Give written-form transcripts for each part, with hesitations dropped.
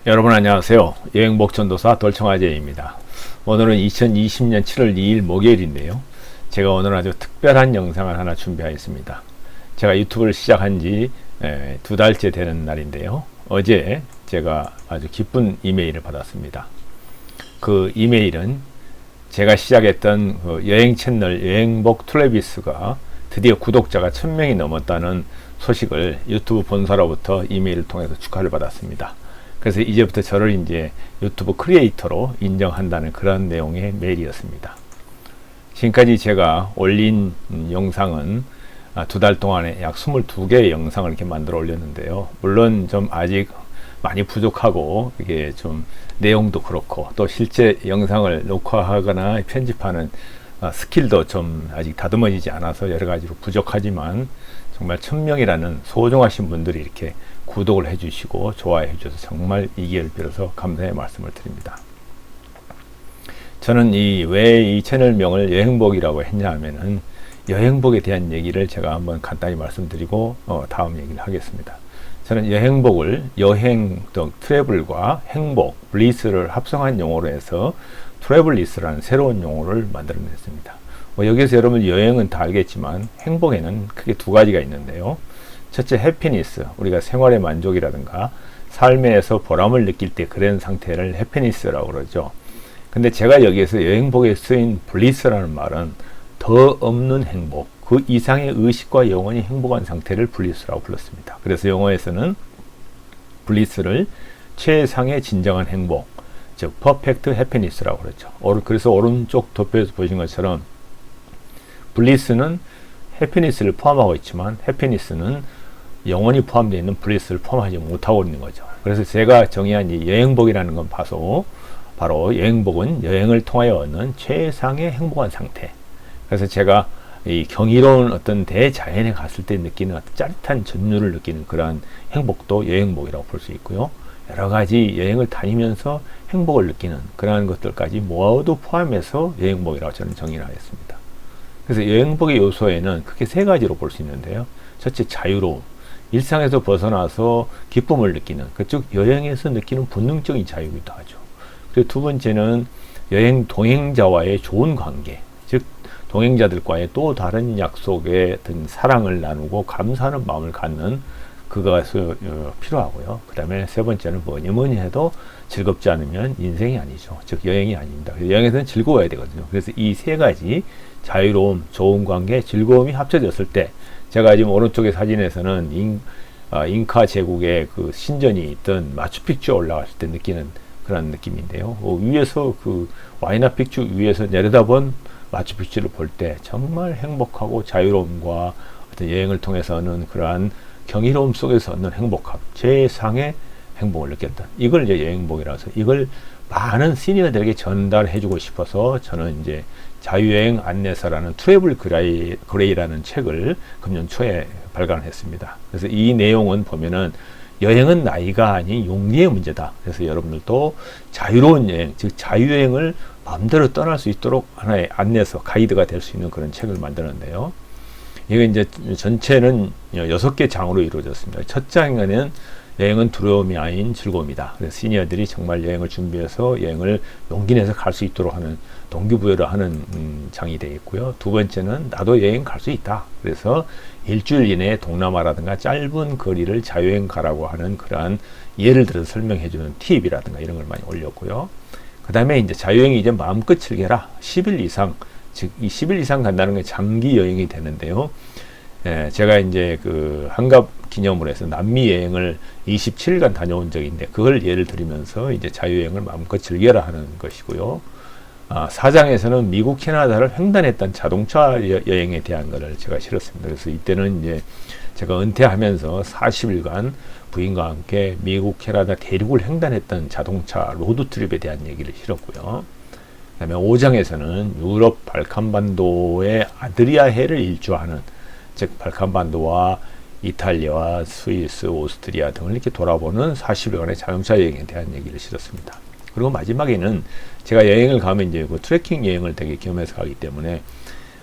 여러분 안녕하세요. 여행복전도사 돌청아제입니다. 오늘은 2020년 7월 2일 목요일인데요. 제가 오늘 아주 특별한 영상을 하나 준비하였습니다. 제가 유튜브를 시작한 지 2달째 되는 날인데요. 어제 제가 아주 기쁜 이메일을 받았습니다. 그 이메일은 제가 시작했던 그 여행 채널 여행복 트래비스가 드디어 구독자가 1000명이 넘었다는 소식을 유튜브 본사로부터 이메일을 통해서 축하를 받았습니다. 그래서 이제부터 저를 이제 유튜브 크리에이터로 인정한다는 그런 내용의 메일이었습니다. 지금까지 제가 올린 영상은 2달 동안에 약 22개의 영상을 이렇게 만들어 올렸는데요. 물론 좀 아직 많이 부족하고 이게 좀 내용도 그렇고 또 실제 영상을 녹화하거나 편집하는 스킬도 좀 아직 다듬어지지 않아서 여러 가지로 부족하지만 정말 1000명이라는 소중하신 분들이 이렇게 구독을 해주시고 좋아해 주셔서 정말 이 기회를 빌어서 감사의 말씀을 드립니다. 저는 왜 이 채널명을 여행복이라고 했냐 하면은 여행복에 대한 얘기를 제가 한번 간단히 말씀드리고 다음 얘기를 하겠습니다. 저는 여행복을 여행, 트래블과 행복, 블리스를 합성한 용어로 해서 트래블리스라는 새로운 용어를 만들어냈습니다. 여기서 여러분 여행은 다 알겠지만 행복에는 크게 두 가지가 있는데요. 첫째 해피니스, 우리가 생활의 만족이라든가 삶에서 보람을 느낄 때 그런 상태를 해피니스라고 그러죠. 근데 제가 여기에서 여행복에 쓰인 블리스라는 말은 더 없는 행복, 그 이상의 의식과 영원히 행복한 상태를 블리스라고 불렀습니다. 그래서 영어에서는 블리스를 최상의 진정한 행복, 즉 퍼펙트 해피니스라고 그러죠. 그래서 오른쪽 도표에서 보신 것처럼 블리스는 해피니스를 포함하고 있지만 해피니스는 영원히 포함되어 있는 블리스를 포함하지 못하고 있는 거죠. 그래서 제가 정의한 이 여행복이라는 건 바로 여행복은 여행을 통하여 얻는 최상의 행복한 상태. 그래서 제가 이 경이로운 어떤 대자연에 갔을 때 느끼는 어떤 짜릿한 전율을 느끼는 그러한 행복도 여행복이라고 볼 수 있고요. 여러 가지 여행을 다니면서 행복을 느끼는 그러한 것들까지 모두 포함해서 여행복이라고 저는 정의를 하였습니다. 그래서 여행복의 요소에는 크게 세 가지로 볼 수 있는데요. 첫째, 자유로움. 일상에서 벗어나서 기쁨을 느끼는, 그쪽 여행에서 느끼는 본능적인 자유이기도 하죠. 그리고 두 번째는 여행 동행자와의 좋은 관계, 즉 동행자들과의 또 다른 약속에 든 사랑을 나누고 감사하는 마음을 갖는 그가 필요하고요. 그 다음에 세 번째는 뭐니 해도 즐겁지 않으면 인생이 아니죠. 즉 여행이 아닙니다. 여행에서는 즐거워야 되거든요. 그래서 이 세 가지 자유로움, 좋은 관계, 즐거움이 합쳐졌을 때 제가 지금 오른쪽의 사진에서는 잉카 제국의 그 신전이 있던 마추픽추에 올라갔을 때 느끼는 그런 느낌인데요. 위에서 그 와이나픽추 위에서 내려다본 마추픽추를 볼 때 정말 행복하고 자유로움과 어떤 여행을 통해서는 그러한 경이로움 속에서 얻는 행복함, 최상의 행복을 느꼈다. 이걸 이제 여행복이라고 해서 이걸 많은 시니어들에게 전달해주고 싶어서 저는 이제 자유여행 안내서라는 트래블 그레이라는 책을 금년 초에 발간했습니다. 그래서 이 내용은 보면은 여행은 나이가 아닌 용기의 문제다. 그래서 여러분들도 자유로운 여행, 즉 자유여행을 마음대로 떠날 수 있도록 하나의 안내서, 가이드가 될 수 있는 그런 책을 만들었는데요. 이게 이제 전체는 6개 장으로 이루어졌습니다. 첫 장에는 여행은 두려움이 아닌 즐거움이다. 그래서 시니어들이 정말 여행을 준비해서 여행을 용기 내서 갈 수 있도록 하는 동기부여를 하는 장이 되어 있고요. 두 번째는 나도 여행 갈 수 있다. 그래서 일주일 이내에 동남아라든가 짧은 거리를 자유여행 가라고 하는 그러한 예를 들어서 설명해 주는 팁이라든가 이런 걸 많이 올렸고요. 그 다음에 이제 자유여행이 이제 마음껏 즐겨라. 10일 이상, 즉 이 10일 이상 간다는 게 장기 여행이 되는데요. 제가 이제 그 한갑 기념으로 해서 남미 여행을 27일간 다녀온 적이 있는데 그걸 예를 들면서 이제 자유여행을 마음껏 즐겨라 하는 것이고요. 4장에서는 미국, 캐나다를 횡단했던 자동차 여행에 대한 것을 제가 실었습니다. 그래서 이때는 이제 제가 은퇴하면서 40일간 부인과 함께 미국, 캐나다 대륙을 횡단했던 자동차 로드트립에 대한 얘기를 실었고요. 그 다음에 5장에서는 유럽 발칸반도의 아드리아해를 일주하는, 즉 발칸반도와 이탈리아와 스위스, 오스트리아 등을 이렇게 돌아보는 40일간의 자동차 여행에 대한 얘기를 실었습니다. 그리고 마지막에는 제가 여행을 가면 이제 그 트레킹 여행을 되게 겸해서 가기 때문에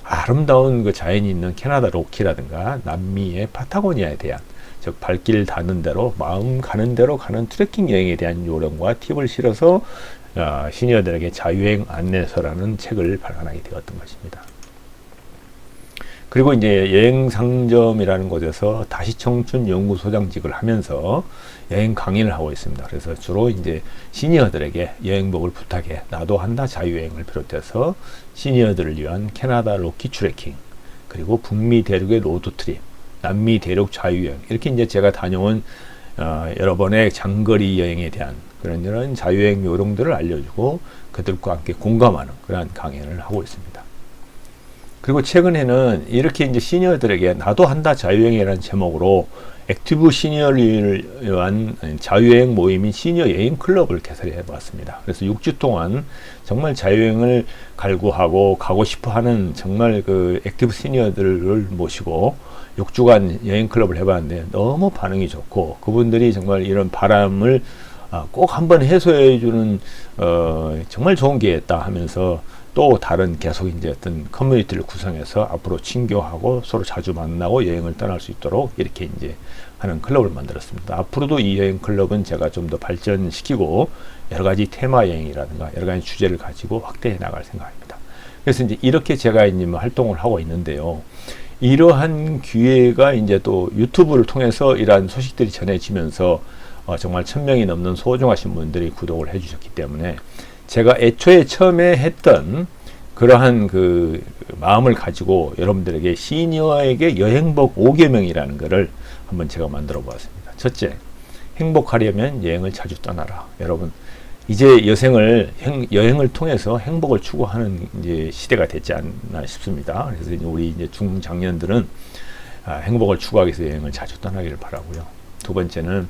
아름다운 그 자연이 있는 캐나다 로키라든가 남미의 파타고니아에 대한 즉 발길 닿는 대로 마음 가는 대로 가는 트레킹 여행에 대한 요령과 팁을 실어서 시니어들에게 자유여행 안내서라는 책을 발간하게 되었던 것입니다. 그리고 이제 여행 상점이라는 곳에서 다시 청춘 연구소장직을 하면서 여행 강의를 하고 있습니다. 그래서 주로 이제 시니어들에게 여행복을 부탁해 나도 한다 자유여행을 비롯해서 시니어들을 위한 캐나다 로키 트레킹, 그리고 북미 대륙의 로드 트립, 남미 대륙 자유여행, 이렇게 이제 제가 다녀온 여러 번의 장거리 여행에 대한 이런 자유여행 요령들을 알려주고 그들과 함께 공감하는 그러한 강연을 하고 있습니다. 그리고 최근에는 이렇게 이제 시니어들에게 나도 한다 자유여행이라는 제목으로 액티브 시니어를 위한 자유여행 모임인 시니어 여행 클럽을 개설해 봤습니다. 그래서 6주 동안 정말 자유여행을 갈구하고 가고 싶어 하는 정말 그 액티브 시니어들을 모시고 6주간 여행 클럽을 해봤는데 너무 반응이 좋고 그분들이 정말 이런 바람을 꼭 한번 해소해 주는 정말 좋은 기회였다 하면서 또 다른 계속 이제 어떤 커뮤니티를 구성해서 앞으로 친교하고 서로 자주 만나고 여행을 떠날 수 있도록 이렇게 이제 하는 클럽을 만들었습니다. 앞으로도 이 여행 클럽은 제가 좀 더 발전시키고 여러 가지 테마 여행이라든가 여러 가지 주제를 가지고 확대해 나갈 생각입니다. 그래서 이제 이렇게 제가 이제 활동을 하고 있는데요. 이러한 기회가 이제 또 유튜브를 통해서 이러한 소식들이 전해지면서 정말 1000명이 넘는 소중하신 분들이 구독을 해주셨기 때문에 제가 애초에 처음에 했던 그러한 그 마음을 가지고 여러분들에게 시니어에게 여행복 5계명이라는 것을 한번 제가 만들어 보았습니다. 첫째, 행복하려면 여행을 자주 떠나라. 여러분, 이제 여행을 통해서 행복을 추구하는 이제 시대가 됐지 않나 싶습니다. 그래서 이제 우리 이제 중장년들은 행복을 추구하기 위해서 여행을 자주 떠나기를 바라고요. 두 번째는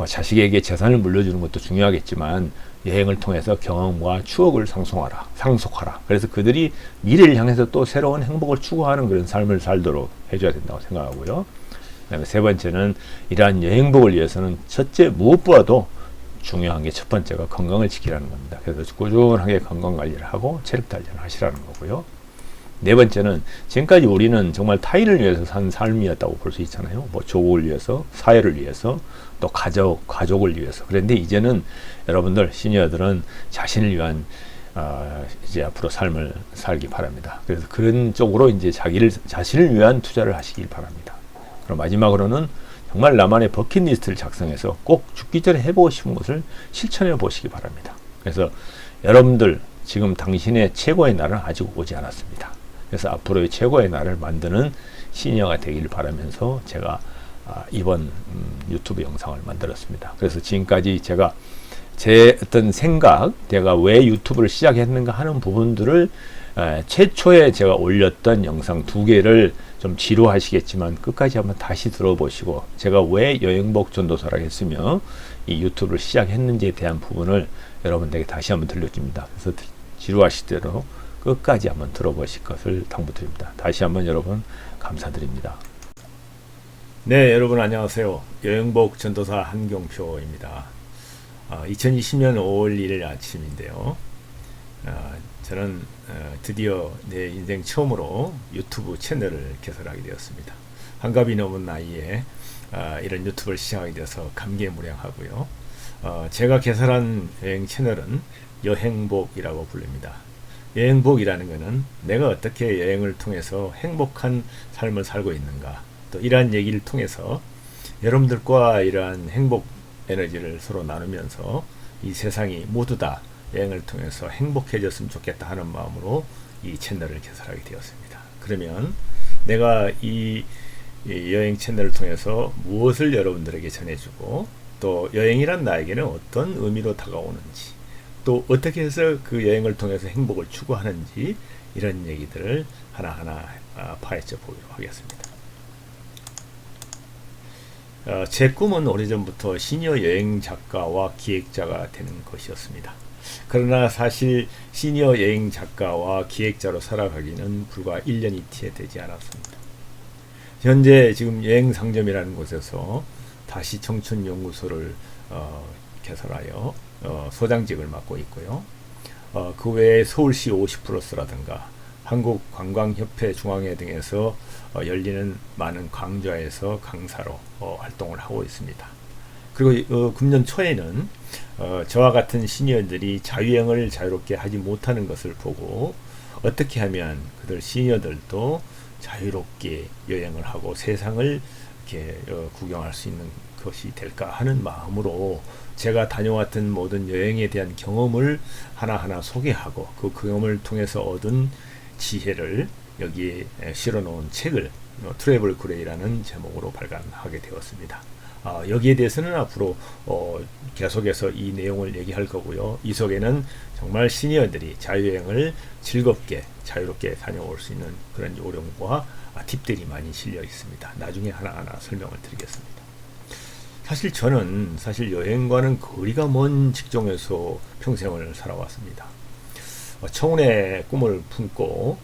자식에게 재산을 물려주는 것도 중요하겠지만 여행을 통해서 경험과 추억을 상속하라. 그래서 그들이 미래를 향해서 또 새로운 행복을 추구하는 그런 삶을 살도록 해줘야 된다고 생각하고요. 그다음에 세 번째는 이러한 여행복을 위해서는 첫째 무엇보다도 중요한 게 첫 번째가 건강을 지키라는 겁니다. 그래서 꾸준하게 건강 관리를 하고 체력 단련을 하시라는 거고요. 네 번째는 지금까지 우리는 정말 타인을 위해서 산 삶이었다고 볼 수 있잖아요. 뭐 조국을 위해서, 사회를 위해서, 또 가족을 위해서. 그런데 이제는 여러분들 시니어들은 자신을 위한 이제 앞으로 삶을 살기 바랍니다. 그래서 그런 쪽으로 이제 자신을 위한 투자를 하시길 바랍니다. 그럼 마지막으로는 정말 나만의 버킷리스트를 작성해서 꼭 죽기 전에 해보고 싶은 것을 실천해 보시기 바랍니다. 그래서 여러분들 지금 당신의 최고의 날은 아직 오지 않았습니다. 그래서 앞으로의 최고의 날을 만드는 시니어가 되기를 바라면서 제가 이번 유튜브 영상을 만들었습니다. 그래서 지금까지 제가 제 어떤 생각, 제가 왜 유튜브를 시작했는가 하는 부분들을 최초에 제가 올렸던 영상 2개를 좀 지루하시겠지만 끝까지 한번 다시 들어보시고 제가 왜 여행복 전도사라고 했으며 이 유튜브를 시작했는지에 대한 부분을 여러분들에게 다시 한번 들려줍니다. 그래서 지루하실 대로 끝까지 한번 들어보실 것을 당부드립니다. 다시 한번 여러분 감사드립니다. 네, 여러분 안녕하세요. 여행복 전도사 한경표입니다. 2020년 5월 1일 아침인데요. 저는 드디어 내 인생 처음으로 유튜브 채널을 개설하게 되었습니다. 한갑이 넘은 나이에 이런 유튜브를 시작하게 되어서 감개무량하고요. 제가 개설한 여행 채널은 여행복이라고 부릅니다. 여행복이라는 것은 내가 어떻게 여행을 통해서 행복한 삶을 살고 있는가, 또 이러한 얘기를 통해서 여러분들과 이러한 행복 에너지를 서로 나누면서 이 세상이 모두 다 여행을 통해서 행복해졌으면 좋겠다 하는 마음으로 이 채널을 개설하게 되었습니다. 그러면 내가 이 여행 채널을 통해서 무엇을 여러분들에게 전해주고 또 여행이란 나에게는 어떤 의미로 다가오는지 또 어떻게 해서 그 여행을 통해서 행복을 추구하는지 이런 얘기들을 하나하나 파헤쳐 보도록 하겠습니다. 제 꿈은 오래전부터 시니어 여행 작가와 기획자가 되는 것이었습니다. 그러나 사실 시니어 여행 작가와 기획자로 살아가기는 불과 1년이 채 되지 않았습니다. 현재 지금 여행 상점이라는 곳에서 다시 청춘 연구소를 개설하여 소장직을 맡고 있고요. 그 외에 서울시 50플러스라든가 한국관광협회 중앙회 등에서 열리는 많은 강좌에서 강사로 활동을 하고 있습니다. 그리고 금년 초에는 저와 같은 시니어들이 자유여행을 자유롭게 하지 못하는 것을 보고 어떻게 하면 그들 시니어들도 자유롭게 여행을 하고 세상을 이렇게 구경할 수 있는 것이 될까 하는 마음으로 제가 다녀왔던 모든 여행에 대한 경험을 하나하나 소개하고 그 경험을 통해서 얻은 지혜를 여기에 실어 놓은 책을 트래블 그레이라는 제목으로 발간하게 되었습니다. 여기에 대해서는 앞으로 계속해서 이 내용을 얘기할 거고요. 이 속에는 정말 시니어들이 자유여행을 즐겁게 자유롭게 다녀올 수 있는 그런 요령과 팁들이 많이 실려 있습니다. 나중에 하나하나 설명을 드리겠습니다. 저는 여행과는 거리가 먼 직종에서 평생을 살아왔습니다. 청운의 꿈을 품고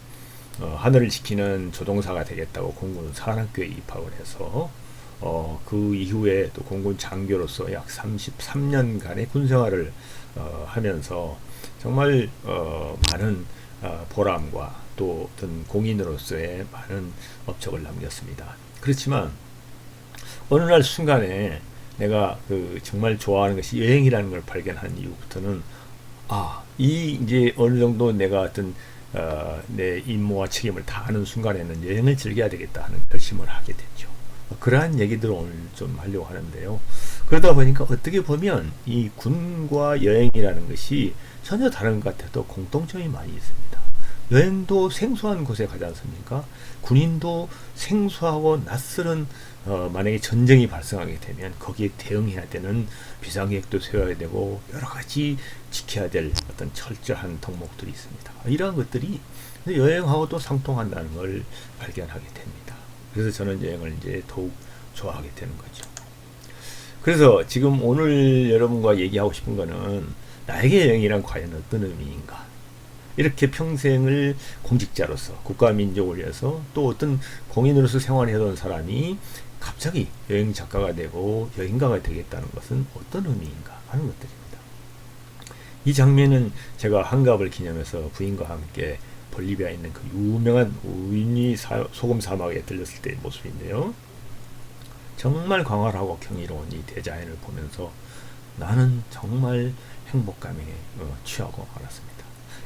하늘을 지키는 조종사가 되겠다고 공군 산악교에 입학을 해서 그 이후에 또 공군 장교로서 약 33년간의 군생활을 하면서 정말 많은 보람과 또 어떤 공인으로서의 많은 업적을 남겼습니다. 그렇지만 어느 날 순간에 내가 정말 좋아하는 것이 여행이라는 걸 발견한 이후부터는 이제 어느 정도 내가 어떤 내 임무와 책임을 다하는 순간에는 여행을 즐겨야 되겠다 하는 결심을 하게 됐죠. 그러한 얘기들을 오늘 좀 하려고 하는데요. 그러다 보니까 어떻게 보면 이 군과 여행이라는 것이 전혀 다른 것 같아도 공통점이 많이 있습니다. 여행도 생소한 곳에 가지 않습니까? 군인도 생소하고 낯설은 만약에 전쟁이 발생하게 되면 거기에 대응해야 되는 비상계획도 세워야 되고 여러 가지 지켜야 될 어떤 철저한 덕목들이 있습니다. 이러한 것들이 여행하고도 상통한다는 걸 발견하게 됩니다. 그래서 저는 여행을 이제 더욱 좋아하게 되는 거죠. 그래서 지금 오늘 여러분과 얘기하고 싶은 거는 나에게 여행이란 과연 어떤 의미인가? 이렇게 평생을 공직자로서 국가민족을 위해서 또 어떤 공인으로서 생활해온 사람이 갑자기 여행 작가가 되고 여행가가 되겠다는 것은 어떤 의미인가 하는 것들입니다. 이 장면은 제가 한갑을 기념해서 부인과 함께 볼리비아에 있는 그 유명한 우유니 소금 사막에 들렸을 때의 모습인데요. 정말 광활하고 경이로운 이 대자연을 보면서 나는 정말 행복감에 취하고 말았습니다.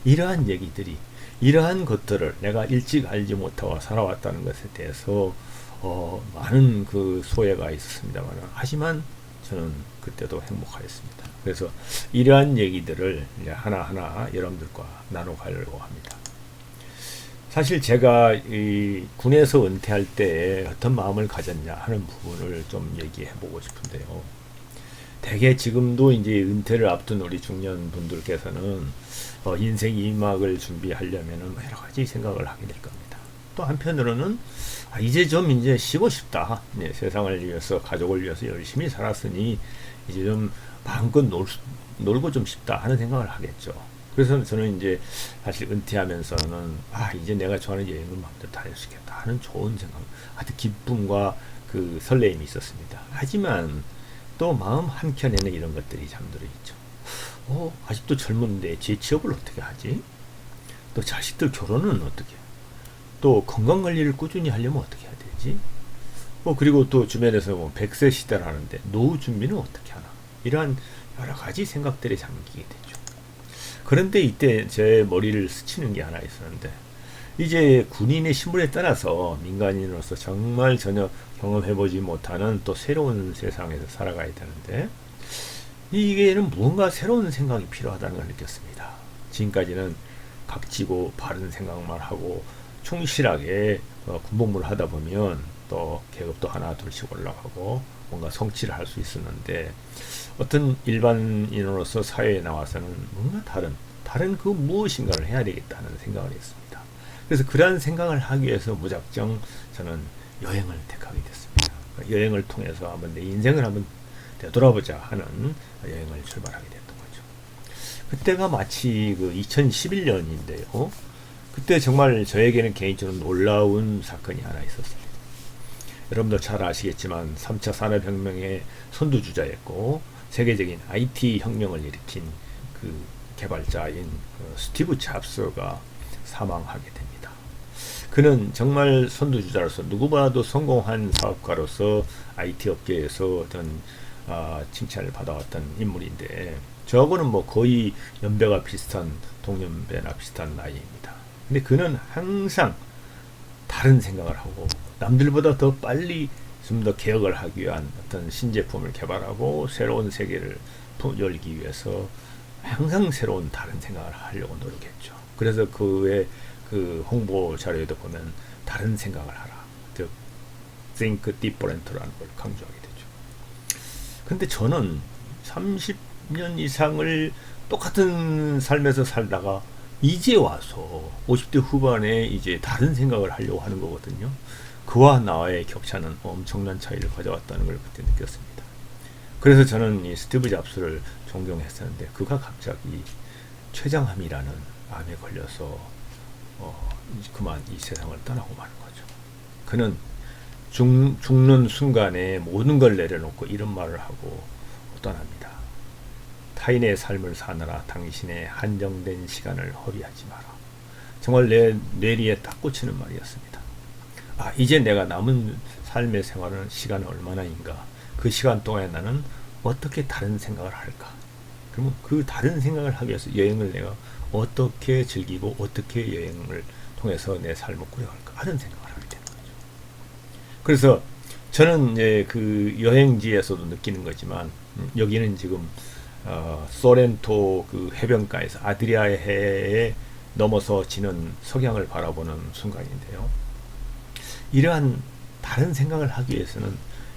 이러한 얘기들이, 이러한 것들을 내가 일찍 알지 못하고 살아왔다는 것에 대해서 많은 그 소외가 있었습니다만, 하지만 저는 그때도 행복하였습니다. 그래서 이러한 얘기들을 이제 하나하나 여러분들과 나눠가려고 합니다. 사실 제가 이 군에서 은퇴할 때 어떤 마음을 가졌냐 하는 부분을 좀 얘기해 보고 싶은데요. 대개 지금도 이제 은퇴를 앞둔 우리 중년 분들께서는 인생 2막을 준비하려면 여러 가지 생각을 하게 될 겁니다. 또 한편으로는 이제 좀 이제 쉬고 싶다. 네, 세상을 위해서, 가족을 위해서 열심히 살았으니 이제 좀 마음껏 놀고 좀 싶다 하는 생각을 하겠죠. 그래서 저는 이제 사실 은퇴하면서는 이제 내가 좋아하는 여행을 마음대로 다닐 수 있겠다 하는 좋은 생각, 아주 기쁨과 그 설레임이 있었습니다. 하지만 또 마음 한켠에는 이런 것들이 잠들어 있죠. 아직도 젊은데 제 취업을 어떻게 하지? 또 자식들 결혼은 어떻게? 또 건강관리를 꾸준히 하려면 어떻게 해야 되지? 그리고 또 주변에서 100세 시대라는데 노후 준비는 어떻게 하나? 이러한 여러 가지 생각들이 잠기게 되죠. 그런데 이때 제 머리를 스치는 게 하나 있었는데, 이제 군인의 신분에 따라서 민간인으로서 정말 전혀 경험해보지 못하는 또 새로운 세상에서 살아가야 되는데, 이게는 무언가 새로운 생각이 필요하다는 걸 느꼈습니다. 지금까지는 각지고 바른 생각만 하고 충실하게 군복무를 하다 보면 또 계급도 하나 둘씩 올라가고 뭔가 성취를 할 수 있었는데, 어떤 일반인으로서 사회에 나와서는 뭔가 다른 그 무엇인가를 해야 되겠다는 생각을 했습니다. 그래서 그러한 생각을 하기 위해서 무작정 저는 여행을 택하게 됐습니다. 여행을 통해서 한번 내 인생을 한번 되돌아보자 하는 여행을 출발하게 됐던 거죠. 그때가 마치 그 2011년인데요. 그때 정말 저에게는 개인적으로 놀라운 사건이 하나 있었습니다. 여러분도 잘 아시겠지만 3차 산업혁명의 선두주자였고 세계적인 IT 혁명을 일으킨 그 개발자인 스티브 잡스가 사망하게 됩니다. 그는 정말 선두주자로서 누구보다도 성공한 사업가로서 IT 업계에서 어떤 칭찬을 받아왔던 인물인데, 저하고는 뭐 거의 연배가 비슷한, 동년배나 비슷한 나이입니다. 근데 그는 항상 다른 생각을 하고 남들보다 더 빨리 좀 더 개혁을 하기 위한 어떤 신제품을 개발하고 새로운 세계를 열기 위해서 항상 새로운 다른 생각을 하려고 노력했죠. 그래서 그의 그 홍보 자료에도 보면 다른 생각을 하라, 즉 think different라는 걸 강조하게 되죠. 근데 저는 30년 이상을 똑같은 삶에서 살다가 이제 와서 50대 후반에 이제 다른 생각을 하려고 하는 거거든요. 그와 나와의 격차는 엄청난 차이를 가져왔다는 걸 그때 느꼈습니다. 그래서 저는 이 스티브 잡스를 존경했었는데, 그가 갑자기 췌장암이라는 암에 걸려서 그만 이 세상을 떠나고 마는 거죠. 그는 죽는 순간에 모든 걸 내려놓고 이런 말을 하고 떠납니다. 타인의 삶을 사느라 당신의 한정된 시간을 허비하지 마라. 정말 내 뇌리에 딱 꽂히는 말이었습니다. 이제 내가 남은 삶의 생활은 시간은 얼마나인가? 그 시간 동안에 나는 어떻게 다른 생각을 할까? 그러면 그 다른 생각을 하기 위해서 여행을 내가 어떻게 즐기고 어떻게 여행을 통해서 내 삶을 꾸려갈까 하는 생각을 하게 되는 거죠. 그래서 저는 이제 그 여행지에서도 느끼는 거지만, 여기는 지금 소렌토 그 해변가에서 아드리아의 해에 넘어서 지는 석양을 바라보는 순간인데요. 이러한 다른 생각을 하기 위해서는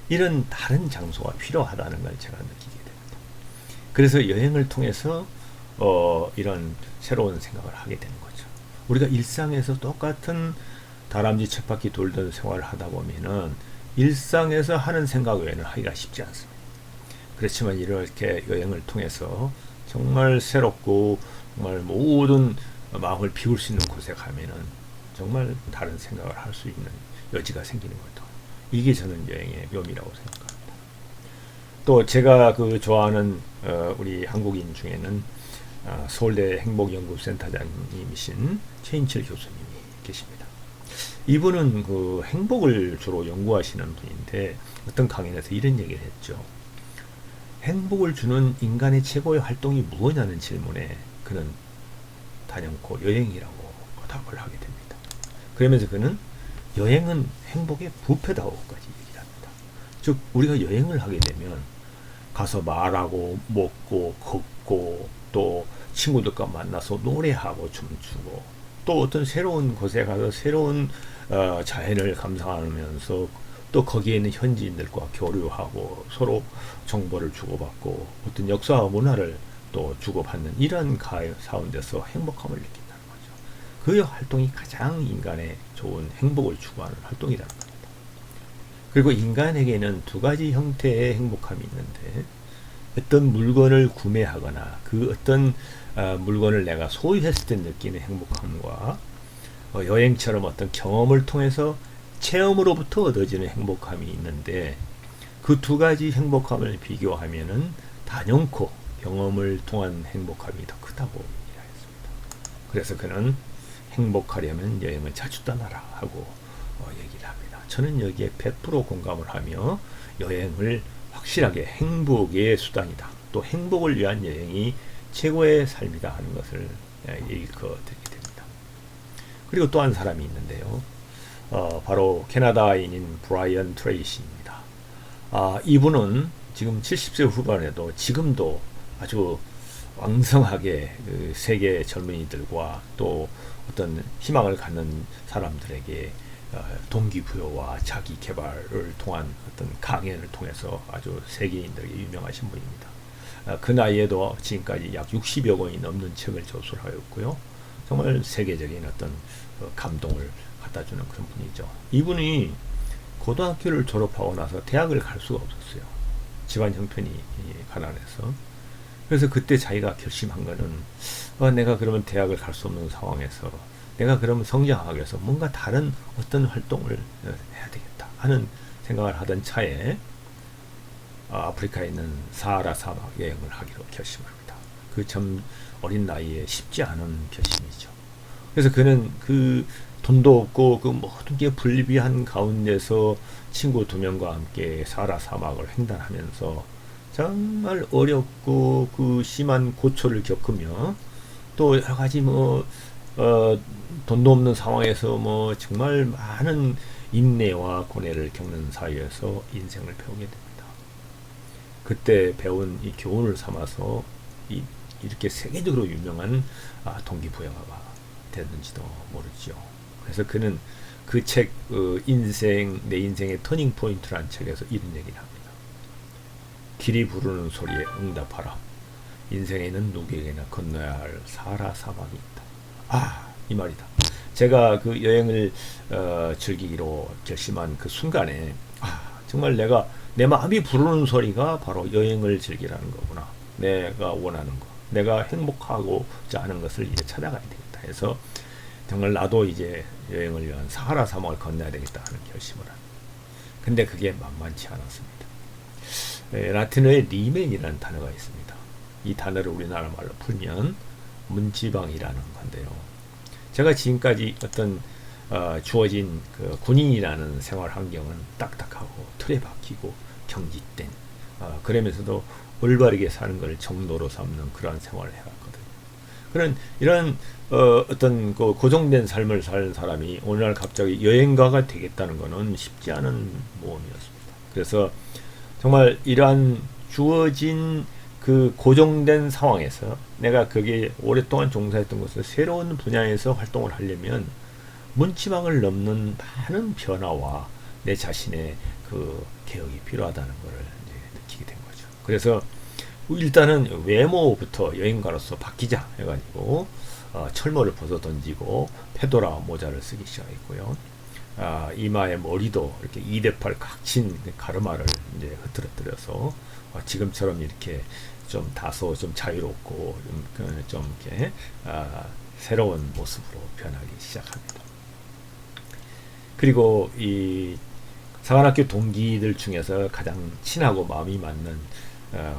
이런 다른 장소가 필요하다는 걸 제가 느끼게 됩니다. 그래서 여행을 통해서 이런 새로운 생각을 하게 되는 거죠. 우리가 일상에서 똑같은 다람쥐 쳇바퀴 돌던 생활을 하다 보면은 일상에서 하는 생각 외에는 하기가 쉽지 않습니다. 그렇지만 이렇게 여행을 통해서 정말 새롭고 정말 모든 마음을 비울 수 있는 곳에 가면은 정말 다른 생각을 할 수 있는 여지가 생기는 거죠. 이게 저는 여행의 묘미라고 생각합니다. 또 제가 그 좋아하는 우리 한국인 중에는 서울대 행복연구센터장님이신 최인철 교수님이 계십니다. 이분은 그 행복을 주로 연구하시는 분인데, 어떤 강연에서 이런 얘기를 했죠. 행복을 주는 인간의 최고의 활동이 무엇이냐는 질문에 그는 단연코 여행이라고 답을 하게 됩니다. 그러면서 그는 여행은 행복의 부패다고까지 얘기를 합니다. 즉 우리가 여행을 하게 되면 가서 말하고 먹고 걷고 또 친구들과 만나서 노래하고 춤추고, 또 어떤 새로운 곳에 가서 새로운 자연을 감상하면서 또 거기에 있는 현지인들과 교류하고 서로 정보를 주고받고 어떤 역사와 문화를 또 주고받는 이런 가운데서 행복함을 느낀다는 거죠. 그 활동이 가장 인간의 좋은 행복을 추구하는 활동이라는 겁니다. 그리고 인간에게는 두 가지 형태의 행복함이 있는데, 어떤 물건을 구매하거나 그 어떤 물건을 내가 소유했을 때 느끼는 행복함과 여행처럼 어떤 경험을 통해서 체험으로부터 얻어지는 행복함이 있는데, 그 두 가지 행복함을 비교하면은 단연코 경험을 통한 행복함이 더 크다고 얘기했습니다. 그래서 그는 행복하려면 여행을 자주 떠나라 하고 얘기를 합니다. 저는 여기에 100% 공감을 하며 여행을 확실하게 행복의 수단이다, 또 행복을 위한 여행이 최고의 삶이다 하는 것을 읽어드리게 됩니다. 그리고 또 한 사람이 있는데요. 바로 캐나다인인 브라이언 트레이시입니다. 이분은 지금 70세 후반에도 지금도 아주 왕성하게 그 세계 젊은이들과 또 어떤 희망을 갖는 사람들에게 동기부여와 자기 개발을 통한 어떤 강연을 통해서 아주 세계인들에게 유명하신 분입니다. 그 나이에도 지금까지 약 60여 권이 넘는 책을 저술하였고요. 정말 세계적인 어떤 감동을 갖다주는 그런 분이죠. 이분이 고등학교를 졸업하고 나서 대학을 갈 수가 없었어요. 집안 형편이 가난해서. 그래서 그때 자기가 결심한 거는 내가 그러면 대학을 갈 수 없는 상황에서 내가 그러면 성장하기 위해서 뭔가 다른 어떤 활동을 해야 되겠다 하는 생각을 하던 차에 아프리카에 있는 사하라 사막 여행을 하기로 결심합니다. 그 참 어린 나이에 쉽지 않은 결심이죠. 그래서 그는 그 돈도 없고 그 모든 게 불리한 가운데서 친구 2명과 함께 사하라 사막을 횡단하면서 정말 어렵고 그 심한 고초를 겪으며 또 여러 가지 돈도 없는 상황에서 정말 많은 인내와 고뇌를 겪는 사이에서 인생을 배우게 됩니다. 그때 배운 이 교훈을 삼아서 이렇게 세계적으로 유명한 동기부여가 됐는지도 모르죠. 그래서 그는 그 책, 내 인생의 터닝 포인트라는 책에서 이런 얘기를 합니다. 길이 부르는 소리에 응답하라. 인생에는 누구에게나 건너야 할 사하라 사막이 있다. 이 말이다. 제가 그 여행을 즐기기로 결심한 그 순간에 정말 내 마음이 부르는 소리가 바로 여행을 즐기라는 거구나. 내가 원하는 거, 내가 행복하고자 하는 것을 이제 찾아가야 되겠다 해서 정말 나도 이제 여행을 위한 사하라 사막을 건너야 되겠다 하는 결심을 합니다. 근데 그게 만만치 않았습니다. 라틴어에 리멘이라는 단어가 있습니다. 이 단어를 우리나라 말로 풀면 문지방이라는 건데요. 제가 지금까지 어떤 주어진 그 군인이라는 생활 환경은 딱딱하고 틀에 박히고 경직된 그러면서도 올바르게 사는 것을 정도로 삼는 그러한 생활을 해왔거든요. 이런 어떤 그 고정된 삶을 사는 사람이 오늘날 갑자기 여행가가 되겠다는 것은 쉽지 않은 모험이었습니다. 그래서 정말 이러한 주어진 그 고정된 상황에서 내가 거기에 오랫동안 종사했던 것을 새로운 분야에서 활동을 하려면 문지방을 넘는 많은 변화와 내 자신의 그 개혁이 필요하다는 것을 이제 느끼게 된 거죠. 그래서 일단은 외모부터 여행가로서 바뀌자 해가지고 철모를 벗어 던지고 페도라 모자를 쓰기 시작했고요. 이마에 머리도 이렇게 2대8 각진 가르마를 이제 흐트러뜨려서 지금처럼 이렇게 좀 다소 좀 자유롭고 좀 이렇게 새로운 모습으로 변하기 시작합니다. 그리고 이 사관학교 동기들 중에서 가장 친하고 마음이 맞는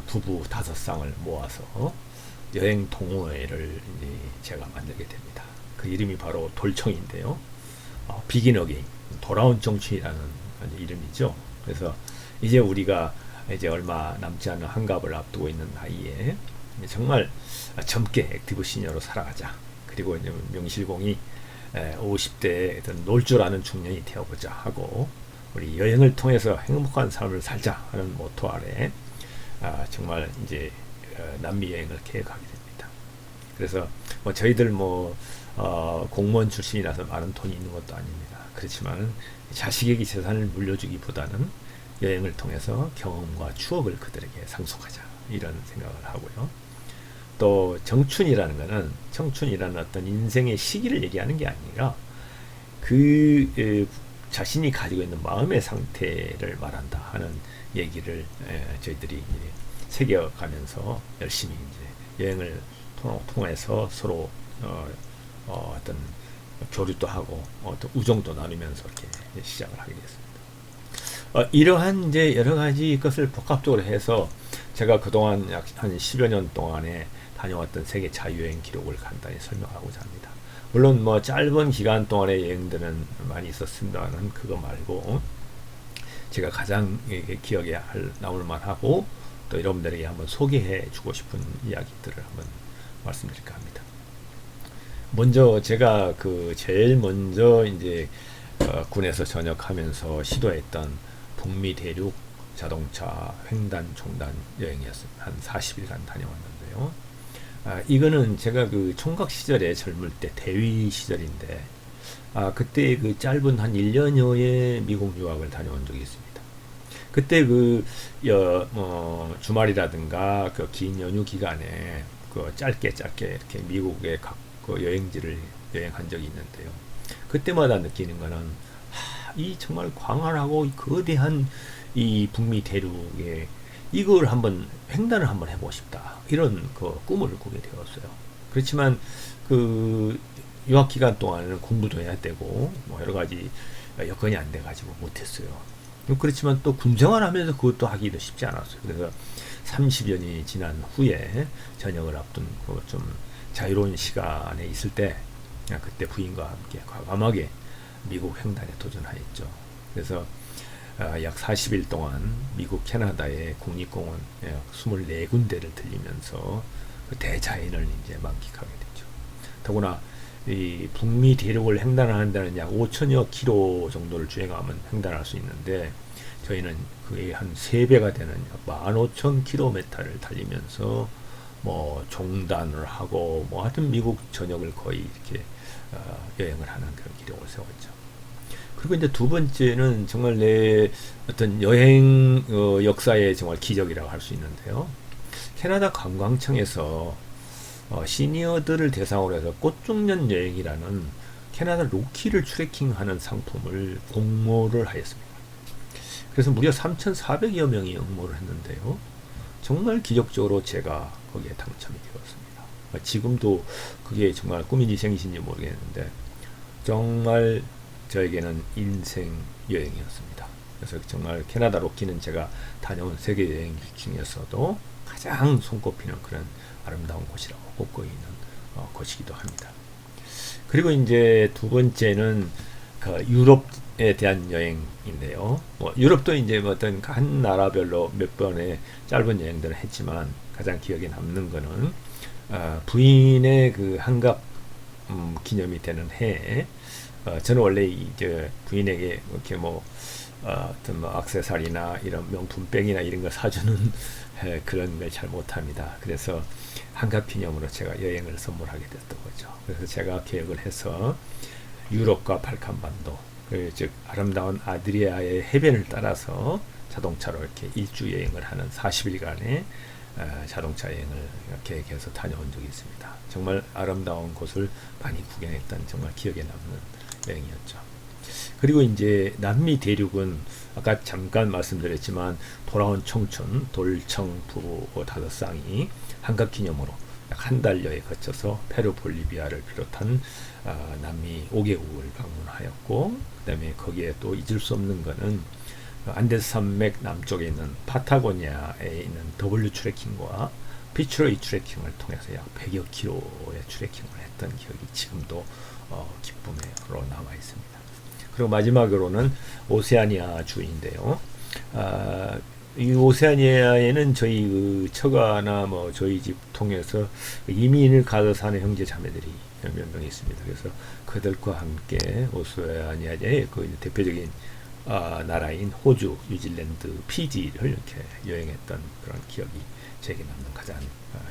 부부 5쌍을 모아서 여행 동호회를 제가 만들게 됩니다. 그 이름이 바로 돌청인데요. 비긴 어게인, 돌아온 청춘이라는 이름이죠. 그래서 이제 우리가 이제 얼마 남지 않은 환갑을 앞두고 있는 나이에 정말 젊게 액티브 시니어로 살아가자. 그리고 이제 명실공히 50대에 놀 줄 아는 중년이 되어보자 하고 우리 여행을 통해서 행복한 삶을 살자 하는 모토 아래 정말 이제 남미 여행을 계획하게 됩니다. 그래서 저희들 공무원 출신이라서 많은 돈이 있는 것도 아닙니다. 그렇지만 자식에게 재산을 물려주기보다는 여행을 통해서 경험과 추억을 그들에게 상속하자 이런 생각을 하고요. 또 청춘이라는 어떤 인생의 시기를 얘기하는 게 아니라 그 자신이 가지고 있는 마음의 상태를 말한다 하는 얘기를 저희들이 새겨가면서 열심히 이제 여행을 통해서 서로 어떤 교류도 하고 어떤 우정도 나누면서 이렇게 시작을 하게 됐습니다. 이러한 이제 여러 가지 것을 복합적으로 해서 제가 그동안 약 한 10여 년 동안에 다녀왔던 세계 자유여행 기록을 간단히 설명하고자 합니다. 물론 짧은 기간 동안의 여행들은 많이 있었습니다만 그거 말고 제가 가장 기억에 남을 만하고 또 여러분들에게 한번 소개해 주고 싶은 이야기들을 한번 말씀드릴까 합니다. 먼저 제가 제일 먼저 이제 군에서 전역하면서 시도했던 북미 대륙 자동차 횡단 총단 여행이었습니다. 한 40일간 다녀왔는데요. 이거는 제가 총각 시절에 젊을 때 대위 시절인데 그때 짧은 한 1년여의 미국 유학을 다녀온 적이 있습니다. 그때 주말이라든가 긴 연휴 기간에 짧게 이렇게 미국의 각 여행지를 여행한 적이 있는데요. 그때마다 느끼는 거는 이 정말 광활하고 거대한 이 북미 대륙에 이걸 한번 횡단을 한번 해보고 싶다 이런 꿈을 꾸게 되었어요. 그렇지만 유학 기간 동안에는 공부도 해야 되고 여러 가지 여건이 안 돼가지고 못했어요. 그렇지만 또 군생활 하면서 그것도 하기도 쉽지 않았어요. 그래서 30여 년이 지난 후에 전역을 앞둔 좀 자유로운 시간에 있을 때 그때 부인과 함께 과감하게 미국 횡단에 도전하였죠. 그래서 약 40일 동안 미국 캐나다의 국립공원 24군데를 들리면서 그 대자연을 이제 만끽하게 되죠. 더구나 이 북미 대륙을 횡단한다는 약 5천여 킬로 정도를 주행하면 횡단할 수 있는데 저희는 그게 한 3배가 되는 15,000km를 달리면서 뭐 종단을 하고 뭐 하여튼 미국 전역을 거의 이렇게 여행을 하는 그런 기록을 세웠죠. 그리고 이제 두 번째는 정말 내 어떤 여행 역사의 정말 기적이라고 할 수 있는데요. 캐나다 관광청에서 시니어들을 대상으로 해서 꽃중년 여행이라는 캐나다 로키를 트레킹하는 상품을 공모를 하였습니다. 그래서 무려 3,400여 명이 응모를 했는데요. 정말 기적적으로 제가 거기에 당첨이 되었습니다. 지금도 그게 정말 꿈인지 생신인지 모르겠는데 정말 저에게는 인생 여행이었습니다. 그래서 정말 캐나다 로키는 제가 다녀온 세계 여행 중에서도 가장 손꼽히는 그런 아름다운 곳이라고 꼽고 있는 곳이기도 합니다. 그리고 이제 두 번째는 그 유럽에 대한 여행인데요. 뭐 유럽도 이제 어떤 한 나라별로 몇 번의 짧은 여행들을 했지만 가장 기억에 남는 거는 부인의 그 환갑 기념이 되는 해에 저는 원래 이제 부인에게 이렇게 뭐 어떤 뭐 액세서리나 이런 명품백이나 이런 거 사주는 그런 걸 잘 못합니다. 그래서 환갑 기념으로 제가 여행을 선물하게 됐던 거죠. 그래서 제가 계획을 해서 유럽과 발칸반도, 즉 아름다운 아드리아의 해변을 따라서 자동차로 이렇게 일주 여행을 하는 40일간의 자동차 여행을 계획해서 다녀온 적이 있습니다. 정말 아름다운 곳을 많이 구경했던 정말 기억에 남는 여행이었죠. 그리고 이제 남미 대륙은 아까 잠깐 말씀드렸지만 돌아온 청춘 돌청 부부 5쌍이 환갑 기념으로 약 한 달여에 거쳐서 페루, 볼리비아를 비롯한 남미 5개국을 방문하였고, 그 다음에 거기에 또 잊을 수 없는 거는 안데스 산맥 남쪽에 있는 파타고니아에 있는 W 트레킹과 피츠로이 트레킹을 통해서 약 100여 킬로의 트레킹을 했던 기억이 지금도 기쁨으로 남아 있습니다. 그리고 마지막으로는 오세아니아 주인데요. 이 오세아니아에는 저희 그 처가나 뭐 저희 집 통해서 이민을 가서 사는 형제 자매들이 몇 명 있습니다. 그래서 그들과 함께 오세아니아의 그 대표적인 나라인 호주, 뉴질랜드, 피지를 이렇게 여행했던 그런 기억이 제게 남는 가장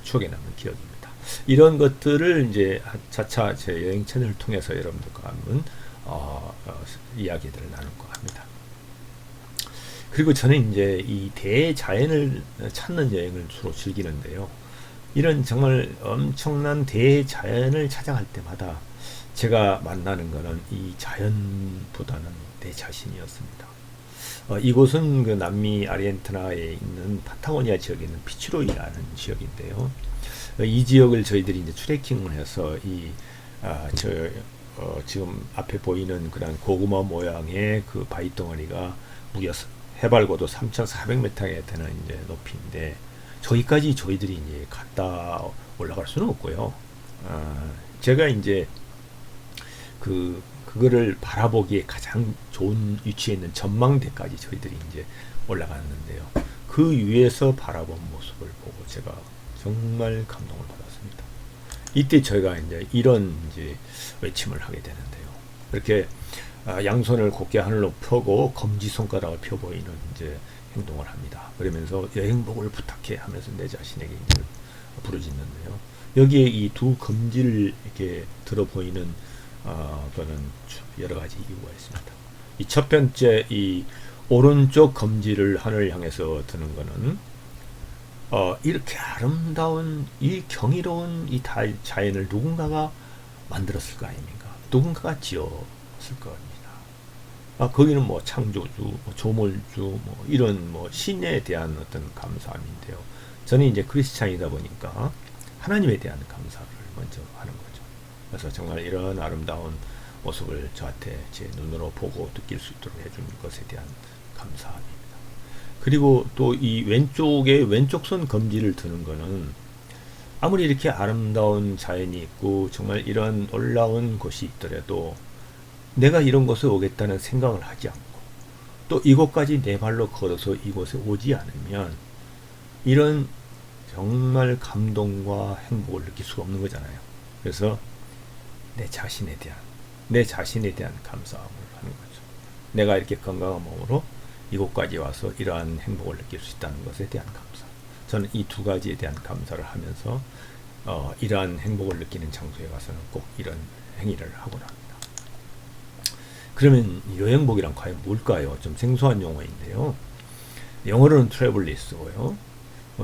추억에 남는 기억입니다. 이런 것들을 이제 차차 제 여행 채널을 통해서 여러분들과 한번 이야기들을 나눌까 합니다. 그리고 저는 이제 이 대자연을 찾는 여행을 주로 즐기는데요. 이런 정말 엄청난 대자연을 찾아갈 때마다 제가 만나는 것은 이 자연보다는 내 자신이었습니다. 이곳은 그 남미 아르헨티나에 있는 파타고니아 지역에 있는 피츠로이라는 지역인데요. 이 지역을 저희들이 이제 트레킹을 해서 지금 앞에 보이는 그런 고구마 모양의 그 바위 덩어리가 무려 해발고도 3,400m에 되는 이제 높이인데 저기까지 저희들이 이제 갔다 올라갈 수는 없고요. 제가 이제 그거를 바라보기에 가장 좋은 위치에 있는 전망대까지 저희들이 이제 올라갔는데요. 그 위에서 바라본 모습을 보고 제가 정말 감동을 받았습니다. 이때 저희가 이제 이런 이제 외침을 하게 되는데요. 이렇게 양손을 곧게 하늘로 펴고 검지손가락을 펴 보이는 이제 행동을 합니다. 그러면서 여행복을 부탁해 하면서 내 자신에게 이제 부르짖는데요. 여기에 이 두 검지를 이렇게 들어 보이는 그는 여러 가지 이유가 있습니다. 이 첫 번째 이 오른쪽 검지를 하늘을 향해서 드는 거는 이렇게 아름다운 이 경이로운 이 자연을 누군가가 만들었을 거 아닙니까? 누군가가 지었을 겁니다. 거기는 뭐 창조주, 뭐 조물주, 뭐 이런 뭐 신에 대한 어떤 감사함인데요. 저는 이제 크리스찬이다 보니까 하나님에 대한 감사를 먼저 하는 거죠. 그래서 정말 이런 아름다운 모습을 저한테 제 눈으로 보고 느낄 수 있도록 해준 것에 대한 감사함입니다. 그리고 또 이 왼쪽 손 검지를 드는 거는 아무리 이렇게 아름다운 자연이 있고 정말 이런 놀라운 곳이 있더라도 내가 이런 곳에 오겠다는 생각을 하지 않고 또 이곳까지 내 발로 걸어서 이곳에 오지 않으면 이런 정말 감동과 행복을 느낄 수가 없는 거잖아요. 그래서 내 자신에 대한 감사함을 하는 거죠. 내가 이렇게 건강한 몸으로 이곳까지 와서 이러한 행복을 느낄 수 있다는 것에 대한 감사. 저는 이 두 가지에 대한 감사를 하면서 이러한 행복을 느끼는 장소에 가서는 꼭 이런 행위를 하곤 합니다. 그러면 여행복이란 과연 뭘까요? 좀 생소한 용어인데요. 영어로는 트래블리스고요.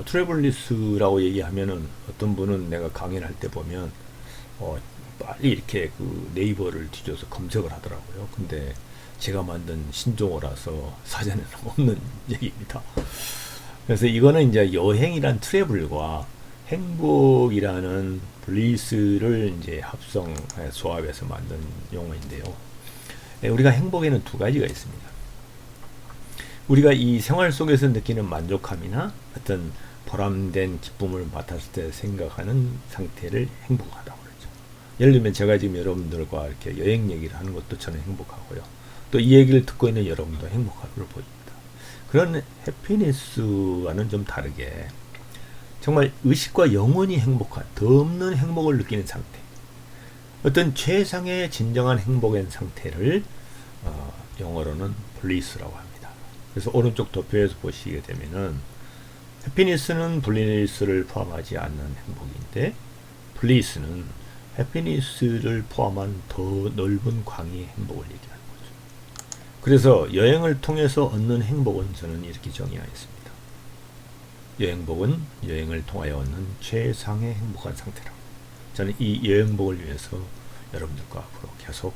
트래블리스라고 얘기하면은 어떤 분은 내가 강의를 할 때 보면 빨리 이렇게 그 네이버를 뒤져서 검색을 하더라고요. 근데 제가 만든 신종어라서 사전에는 없는 얘기입니다. 그래서 이거는 이제 여행이란 트래블과 행복이라는 블리스를 이제 조합해서 만든 용어인데요. 우리가 행복에는 두 가지가 있습니다. 우리가 이 생활 속에서 느끼는 만족함이나 어떤 보람된 기쁨을 맡았을 때 생각하는 상태를 행복하다고 그러죠. 예를 들면 제가 지금 여러분들과 이렇게 여행 얘기를 하는 것도 저는 행복하고요. 또 이 얘기를 듣고 있는 여러분도 행복한 걸 보입니다. 그런 해피니스와는 좀 다르게 정말 의식과 영혼이 행복한, 더 없는 행복을 느끼는 상태, 어떤 최상의 진정한 행복의 상태를 영어로는 블리스라고 합니다. 그래서 오른쪽 도표에서 보시게 되면은 해피니스는 블리스를 포함하지 않는 행복인데 블리스는 해피니스를 포함한 더 넓은 광의의 행복을 얘기하는 거죠. 그래서 여행을 통해서 얻는 행복은 저는 이렇게 정의하였습니다. 여행복은 여행을 통하여 얻는 최상의 행복한 상태라고. 저는 이 여행복을 위해서 여러분들과 앞으로 계속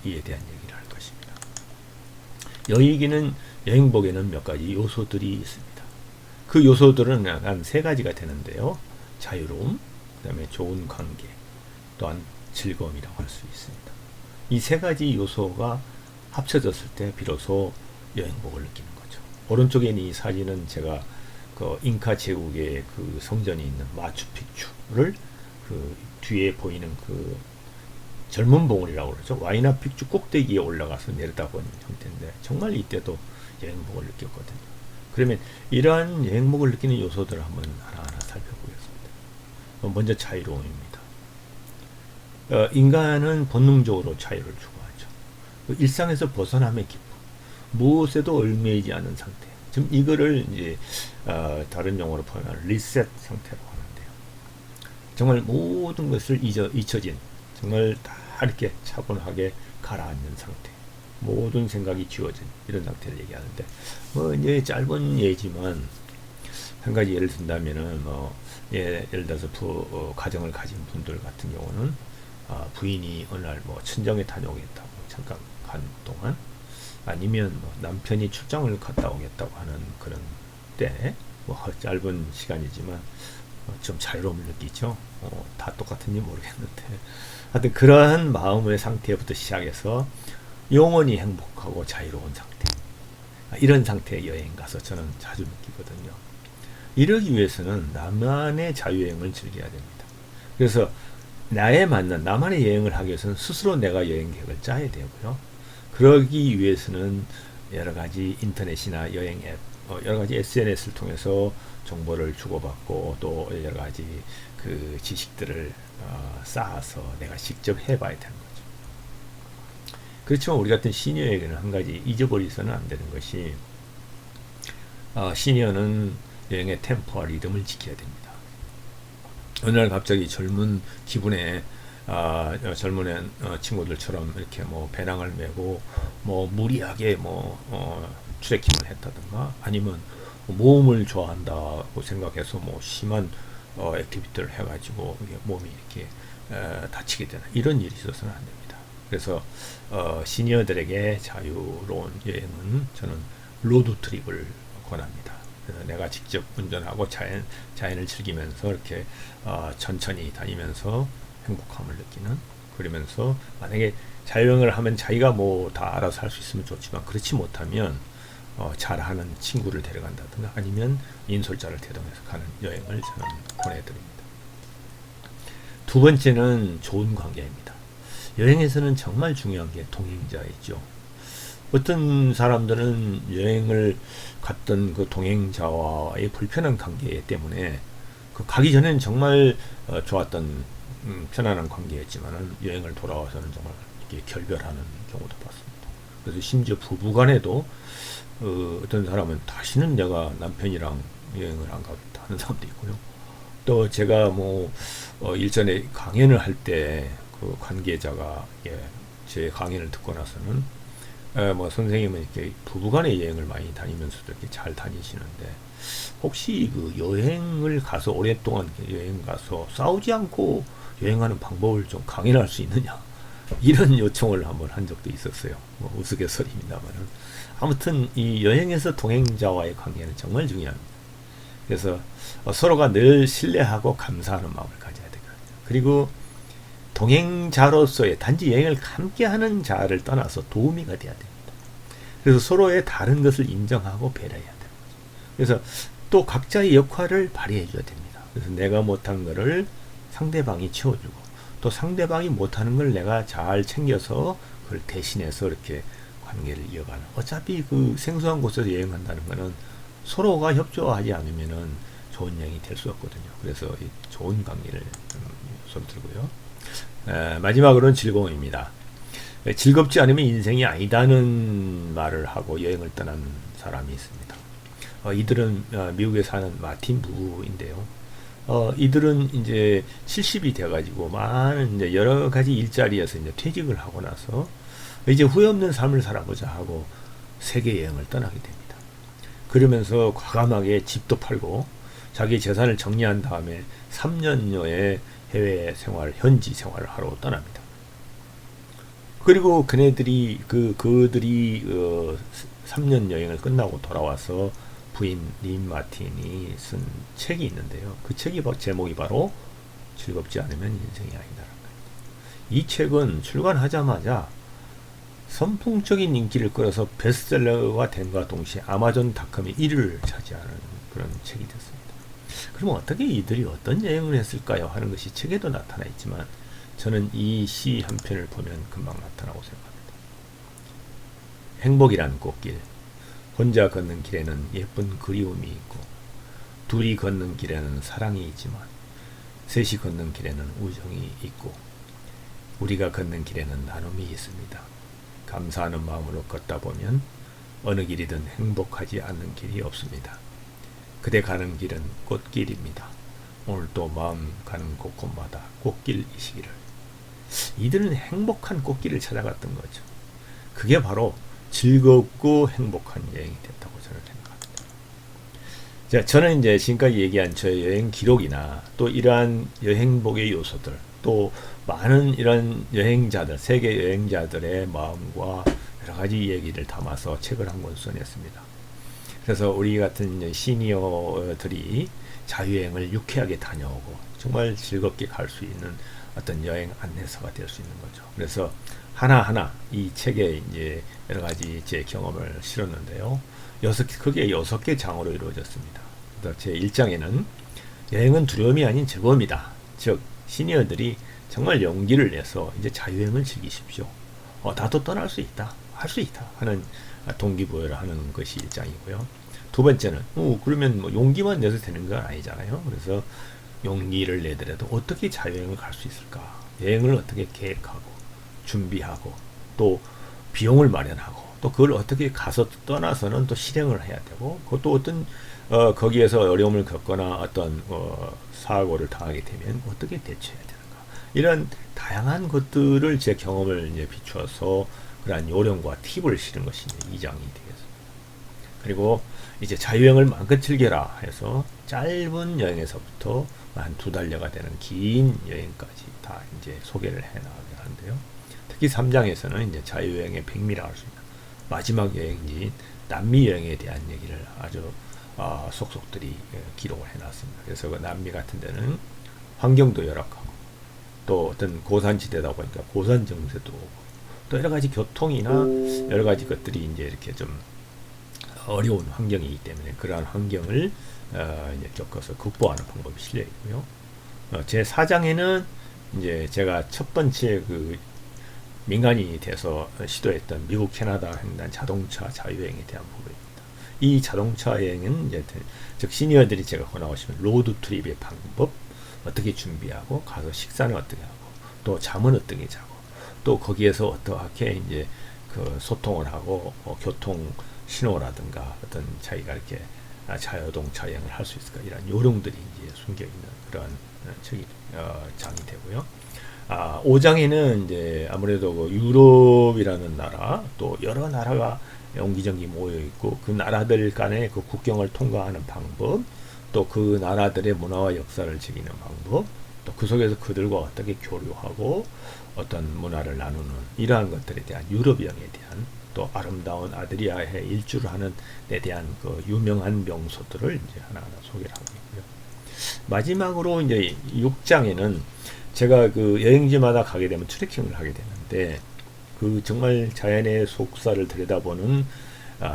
이에 대한 얘기를 할 것입니다. 여행복에는 몇 가지 요소들이 있습니다. 그 요소들은 한 세 가지가 되는데요. 자유로움, 그 다음에 좋은 관계, 또한 즐거움이라고 할 수 있습니다. 이 세 가지 요소가 합쳐졌을 때 비로소 여행복을 느끼는 거죠. 오른쪽에 있는 이 사진은 제가 그 잉카 제국의 그 성전이 있는 마추픽추를 그 뒤에 보이는 그 젊은 봉우리라고 그러죠. 와이나 픽추 꼭대기에 올라가서 내려다보는 형태인데 정말 이때도 여행복을 느꼈거든요. 그러면 이러한 여행복을 느끼는 요소들을 한번 하나하나 살펴보겠습니다. 먼저 자유로움입니다. 인간은 본능적으로 자유를 추구하죠. 일상에서 벗어남의 기쁨, 무엇에도 얽매이지 않은 상태. 지금 이거를 이제 다른 용어로 표현하는 리셋 상태라고 하는데요. 정말 모든 것을 잊혀진, 정말 다 이렇게 차분하게 가라앉는 상태. 모든 생각이 지워진 이런 상태를 얘기하는데, 이제 짧은 예지만 한 가지 예를 든다면은 예를 들어서 가정을 가진 분들 같은 경우는 부인이 어느 날 친정에 다녀오겠다고 잠깐 간 동안, 아니면 남편이 출장을 갔다 오겠다고 하는 그런 때, 짧은 시간이지만 좀 자유로움을 느끼죠. 다 똑같은지 모르겠는데, 하여튼 그러한 마음의 상태부터 시작해서 영원히 행복하고 자유로운 상태, 이런 상태의 여행 가서 저는 자주 느끼거든요. 이러기 위해서는 나만의 자유여행을 즐겨야 됩니다. 그래서 나에 맞는 나만의 여행을 하기 위해서는 스스로 내가 여행 계획을 짜야 되고요. 그러기 위해서는 여러 가지 인터넷이나 여행 앱, 여러 가지 SNS를 통해서 정보를 주고받고 또 여러 가지 그 지식들을 쌓아서 내가 직접 해봐야 되는 거죠. 그렇지만 우리 같은 시니어에게는 한 가지 잊어버리서는 안 되는 것이, 시니어는 여행의 템포와 리듬을 지켜야 됩니다. 어느 날 갑자기 젊은 기분에 젊은 친구들처럼 이렇게 배낭을 메고 무리하게 트레킹을 했다든가, 아니면 모험을 좋아한다고 생각해서 심한 액티비티를 해가지고 몸이 이렇게 다치게 되는 이런 일이 있어서는 안 됩니다. 그래서 시니어들에게 자유로운 여행은 저는 로드 트립을 권합니다. 그래서 내가 직접 운전하고 자연을 즐기면서 이렇게 천천히 다니면서 행복함을 느끼는, 그러면서 만약에 자유여행을 하면 자기가 다 알아서 할 수 있으면 좋지만, 그렇지 못하면 잘하는 친구를 데려간다든가 아니면 인솔자를 대동해서 가는 여행을 저는 권해드립니다. 두 번째는 좋은 관계입니다. 여행에서는 정말 중요한 게 동행자이죠. 어떤 사람들은 여행을 갔던 그 동행자와의 불편한 관계 때문에 그 가기 전에는 정말 좋았던 편안한 관계였지만은 여행을 돌아와서는 정말 이렇게 결별하는 경우도 봤습니다. 그래서 심지어 부부간에도 어떤 사람은 다시는 내가 남편이랑 여행을 안 가겠다 하는 사람도 있고요. 또 제가 뭐 일전에 강연을 할 때 그 관계자가 제 강연을 듣고 나서는 뭐 선생님은 이렇게 부부간의 여행을 많이 다니면서도 이렇게 잘 다니시는데 혹시 그 여행을 가서 오랫동안 여행 가서 싸우지 않고 여행하는 방법을 좀 강연할 수 있느냐 이런 요청을 한번 한 적도 있었어요. 뭐 우스갯소리입니다만은 아무튼 이 여행에서 동행자와의 관계는 정말 중요합니다. 그래서 서로가 늘 신뢰하고 감사하는 마음을 가져야 되거든요. 그리고 동행자로서의 단지 여행을 함께하는 자를 떠나서 도우미가 돼야 됩니다. 그래서 서로의 다른 것을 인정하고 배려해야 됩니다. 그래서 또 각자의 역할을 발휘해 줘야 됩니다. 그래서 내가 못한 거를 상대방이 채워주고 또 상대방이 못하는 걸 내가 잘 챙겨서 그걸 대신해서 이렇게 관계를 이어가는. 어차피 그 생소한 곳에서 여행한다는 거는 서로가 협조하지 않으면은 좋은 여행이 될 수 없거든요. 그래서 이 좋은 관계를 손 들고요. 마지막으로는 즐거움입니다. 즐겁지 않으면 인생이 아니다는 말을 하고 여행을 떠난 사람이 있습니다. 이들은 미국에 사는 마틴 부부인데요. 이들은 이제 70이 돼가지고 많은 이제 여러 가지 일자리에서 이제 퇴직을 하고 나서 이제 후회 없는 삶을 살아보자 하고 세계 여행을 떠나게 됩니다. 그러면서 과감하게 집도 팔고 자기 재산을 정리한 다음에 3년여의 해외 생활, 현지 생활을 하러 떠납니다. 그리고 그들이 3년 여행을 끝나고 돌아와서 부인 린 마틴이 쓴 책이 있는데요. 그 책이 제목이 바로 즐겁지 않으면 인생이 아니다라는 거예요. 이 책은 출간하자마자 선풍적인 인기를 끌어서 베스트셀러가 된과 동시에 아마존닷컴이 1위를 차지하는 그런 책이 됐습니다. 그럼 어떻게 이들이 어떤 여행을 했을까요? 하는 것이 책에도 나타나 있지만 저는 이 시 한 편을 보면 금방 나타나고 생각합니다. 행복이란 꽃길. 혼자 걷는 길에는 예쁜 그리움이 있고 둘이 걷는 길에는 사랑이 있지만 셋이 걷는 길에는 우정이 있고 우리가 걷는 길에는 나눔이 있습니다. 감사하는 마음으로 걷다 보면 어느 길이든 행복하지 않는 길이 없습니다. 그대 가는 길은 꽃길입니다. 오늘도 마음 가는 곳곳마다 꽃길이시기를. 이들은 행복한 꽃길을 찾아갔던 거죠. 그게 바로 즐겁고 행복한 여행이 됐다고 저는 생각합니다. 자, 저는 이제 지금까지 얘기한 저의 여행 기록이나 또 이러한 여행복의 요소들, 또 많은 이런 여행자들, 세계 여행자들의 마음과 여러 가지 얘기를 담아서 책을 한 권 써냈습니다. 그래서 우리 같은 시니어들이 자유여행을 유쾌하게 다녀오고 정말 즐겁게 갈 수 있는 어떤 여행 안내서가 될 수 있는 거죠. 그래서 하나하나 이 책에 이제 여러 가지 제 경험을 실었는데요. 크게 6개 장으로 이루어졌습니다. 제 1장에는 여행은 두려움이 아닌 즐거움이다. 즉, 시니어들이 정말 용기를 내서 이제 자유여행을 즐기십시오. 나도 떠날 수 있다. 할 수 있다. 하는 동기부여를 하는 것이 1장이고요. 두 번째는 그러면 뭐 용기만 내서 되는 건 아니잖아요. 그래서 용기를 내더라도 어떻게 자유여행을 갈 수 있을까? 여행을 어떻게 계획하고 준비하고 또 비용을 마련하고 또 그걸 어떻게 가서 떠나서는 또 실행을 해야 되고 그것도 어떤 거기에서 어려움을 겪거나 어떤 사고를 당하게 되면 어떻게 대처해야 되는가? 이런 다양한 것들을 제 경험을 이제 비추어서 그러한 요령과 팁을 실은 것이 2장이 되겠습니다. 그리고 이제 자유여행을 마음껏 즐겨라 해서 짧은 여행에서부터 한 2달여가 되는 긴 여행까지 다 이제 소개를 해나가게 하는데요. 특히 3장에서는 이제 자유여행의 백미라 할 수 있는 마지막 여행지인 남미 여행에 대한 얘기를 아주 속속들이 기록을 해놨습니다. 그래서 그 남미 같은 데는 환경도 열악하고 또 어떤 고산지대다 보니까 고산 증세도 오고 또 여러 가지 교통이나 여러 가지 것들이 이제 이렇게 좀 어려운 환경이기 때문에 그러한 환경을 이제 겪어서 극복하는 방법이 실려 있고요. 제 4장에는 이제 제가 첫 번째 그 민간인이 돼서 시도했던 미국 캐나다 횡단 자동차 자유여행에 대한 부분입니다. 이 자동차 여행은 이제 즉 시니어들이 제가 나오시면 로드 트립의 방법, 어떻게 준비하고 가서 식사는 어떻게 하고 또 잠은 어떻게 자고 또 거기에서 어떻게 이제 그 소통을 하고 교통 신호라든가 어떤 자기가 이렇게 자유동차 여행을 할 수 있을까 이런 요령들이 이제 숨겨 있는 그런 장이 되고요. 5장에는 이제 아무래도 그 유럽이라는 나라 또 여러 나라가 옹기종기 모여 있고 그 나라들 간의 그 국경을 통과하는 방법 또 그 나라들의 문화와 역사를 즐기는 방법 또 그 속에서 그들과 어떻게 교류하고 어떤 문화를 나누는 이러한 것들에 대한 유럽 여행에 대한 또 아름다운 아드리아해 일주를 하는 데 대한 그 유명한 명소들을 이제 하나하나 소개를 하고 있고요. 마지막으로 이제 6장에는 제가 그 여행지마다 가게 되면 트레킹을 하게 되는데 그 정말 자연의 속살을 들여다보는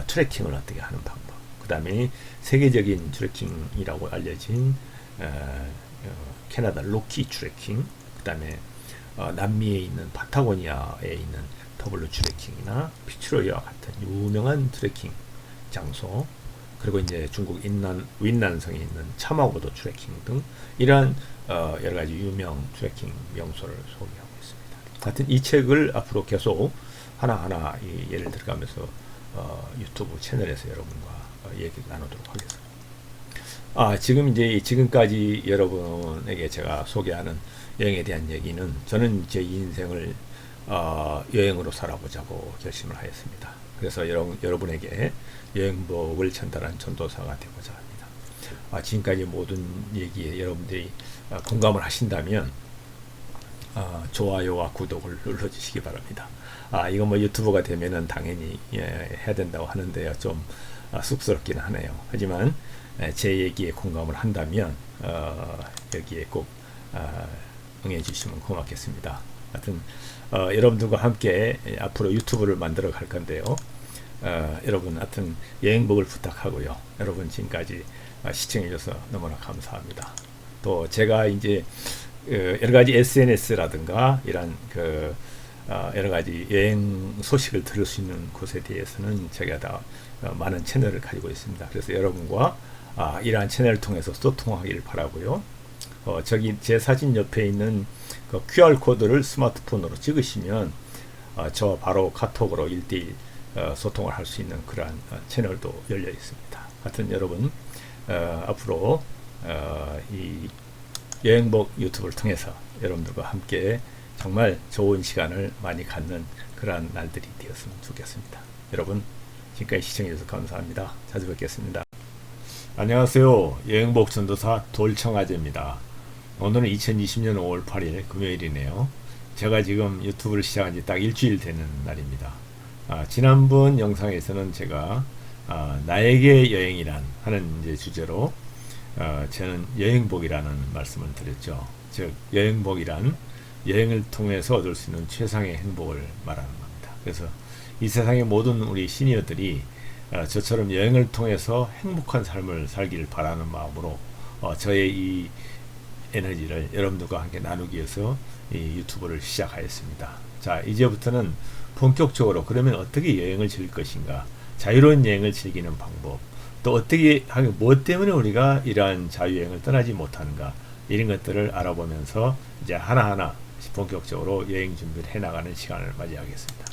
트레킹을 어떻게 하는 방법 그 다음에 세계적인 트레킹이라고 알려진 캐나다 로키 트레킹 그 다음에 남미에 있는 파타고니아에 있는 더블루 트레킹이나 피츠로이와 같은 유명한 트레킹 장소 그리고 이제 중국 윈난성에 있는 차마고도 트레킹 등 이러한 여러 가지 유명 트레킹 명소를 소개하고 있습니다. 하여튼 이 책을 앞으로 계속 하나하나 예를 들어가면서 유튜브 채널에서 여러분과 얘기를 나누도록 하겠습니다. 지금 이제 지금까지 여러분에게 제가 소개하는 여행에 대한 얘기는 저는 제 인생을 여행으로 살아보자고 결심을 하였습니다. 그래서 여러분에게 여행복을 전달한 전도사가 되고자 합니다. 지금까지 모든 얘기에 여러분들이 공감을 하신다면 좋아요와 구독을 눌러주시기 바랍니다. 이거 뭐 유튜버가 되면은 당연히 해야 된다고 하는데요. 좀 쑥스럽긴 하네요. 하지만 제 얘기에 공감을 한다면 여기에 꼭 응해 주시면 고맙겠습니다. 하여튼 여러분들과 함께 앞으로 유튜브를 만들어 갈 건데요. 여러분 하여튼 여행복을 부탁하고요. 여러분 지금까지 시청해 주셔서 너무나 감사합니다. 또 제가 이제 여러 가지 SNS라든가 이런 그 여러 가지 여행 소식을 들을 수 있는 곳에 대해서는 제가 다 많은 채널을 가지고 있습니다. 그래서 여러분과 이러한 채널을 통해서 소통하기를 바라고요. 저기 제 사진 옆에 있는 그 QR 코드를 스마트폰으로 찍으시면 저 바로 카톡으로 1대1 소통을 할 수 있는 그러한 채널도 열려 있습니다. 하여튼 여러분 앞으로 이 여행복 유튜브를 통해서 여러분들과 함께 정말 좋은 시간을 많이 갖는 그러한 날들이 되었으면 좋겠습니다. 여러분 지금까지 시청해주셔서 감사합니다. 자주 뵙겠습니다. 안녕하세요. 여행복 전도사 돌청아제입니다. 오늘은 2020년 5월 8일 금요일이네요. 제가 지금 유튜브를 시작한 지 딱 일주일 되는 날입니다. 지난번 영상에서는 제가 나에게 여행이란 하는 이제 주제로 저는 여행복이라는 말씀을 드렸죠. 즉 여행복이란 여행을 통해서 얻을 수 있는 최상의 행복을 말하는 겁니다. 그래서 이 세상의 모든 우리 시니어들이 저처럼 여행을 통해서 행복한 삶을 살기를 바라는 마음으로 저의 이 에너지를 여러분들과 함께 나누기 위해서 이 유튜브를 시작하였습니다. 자, 이제부터는 본격적으로 그러면 어떻게 여행을 즐길 것인가, 자유로운 여행을 즐기는 방법, 또 어떻게 하면 무엇 때문에 우리가 이러한 자유여행을 떠나지 못하는가, 이런 것들을 알아보면서 이제 하나하나 본격적으로 여행 준비를 해나가는 시간을 맞이하겠습니다.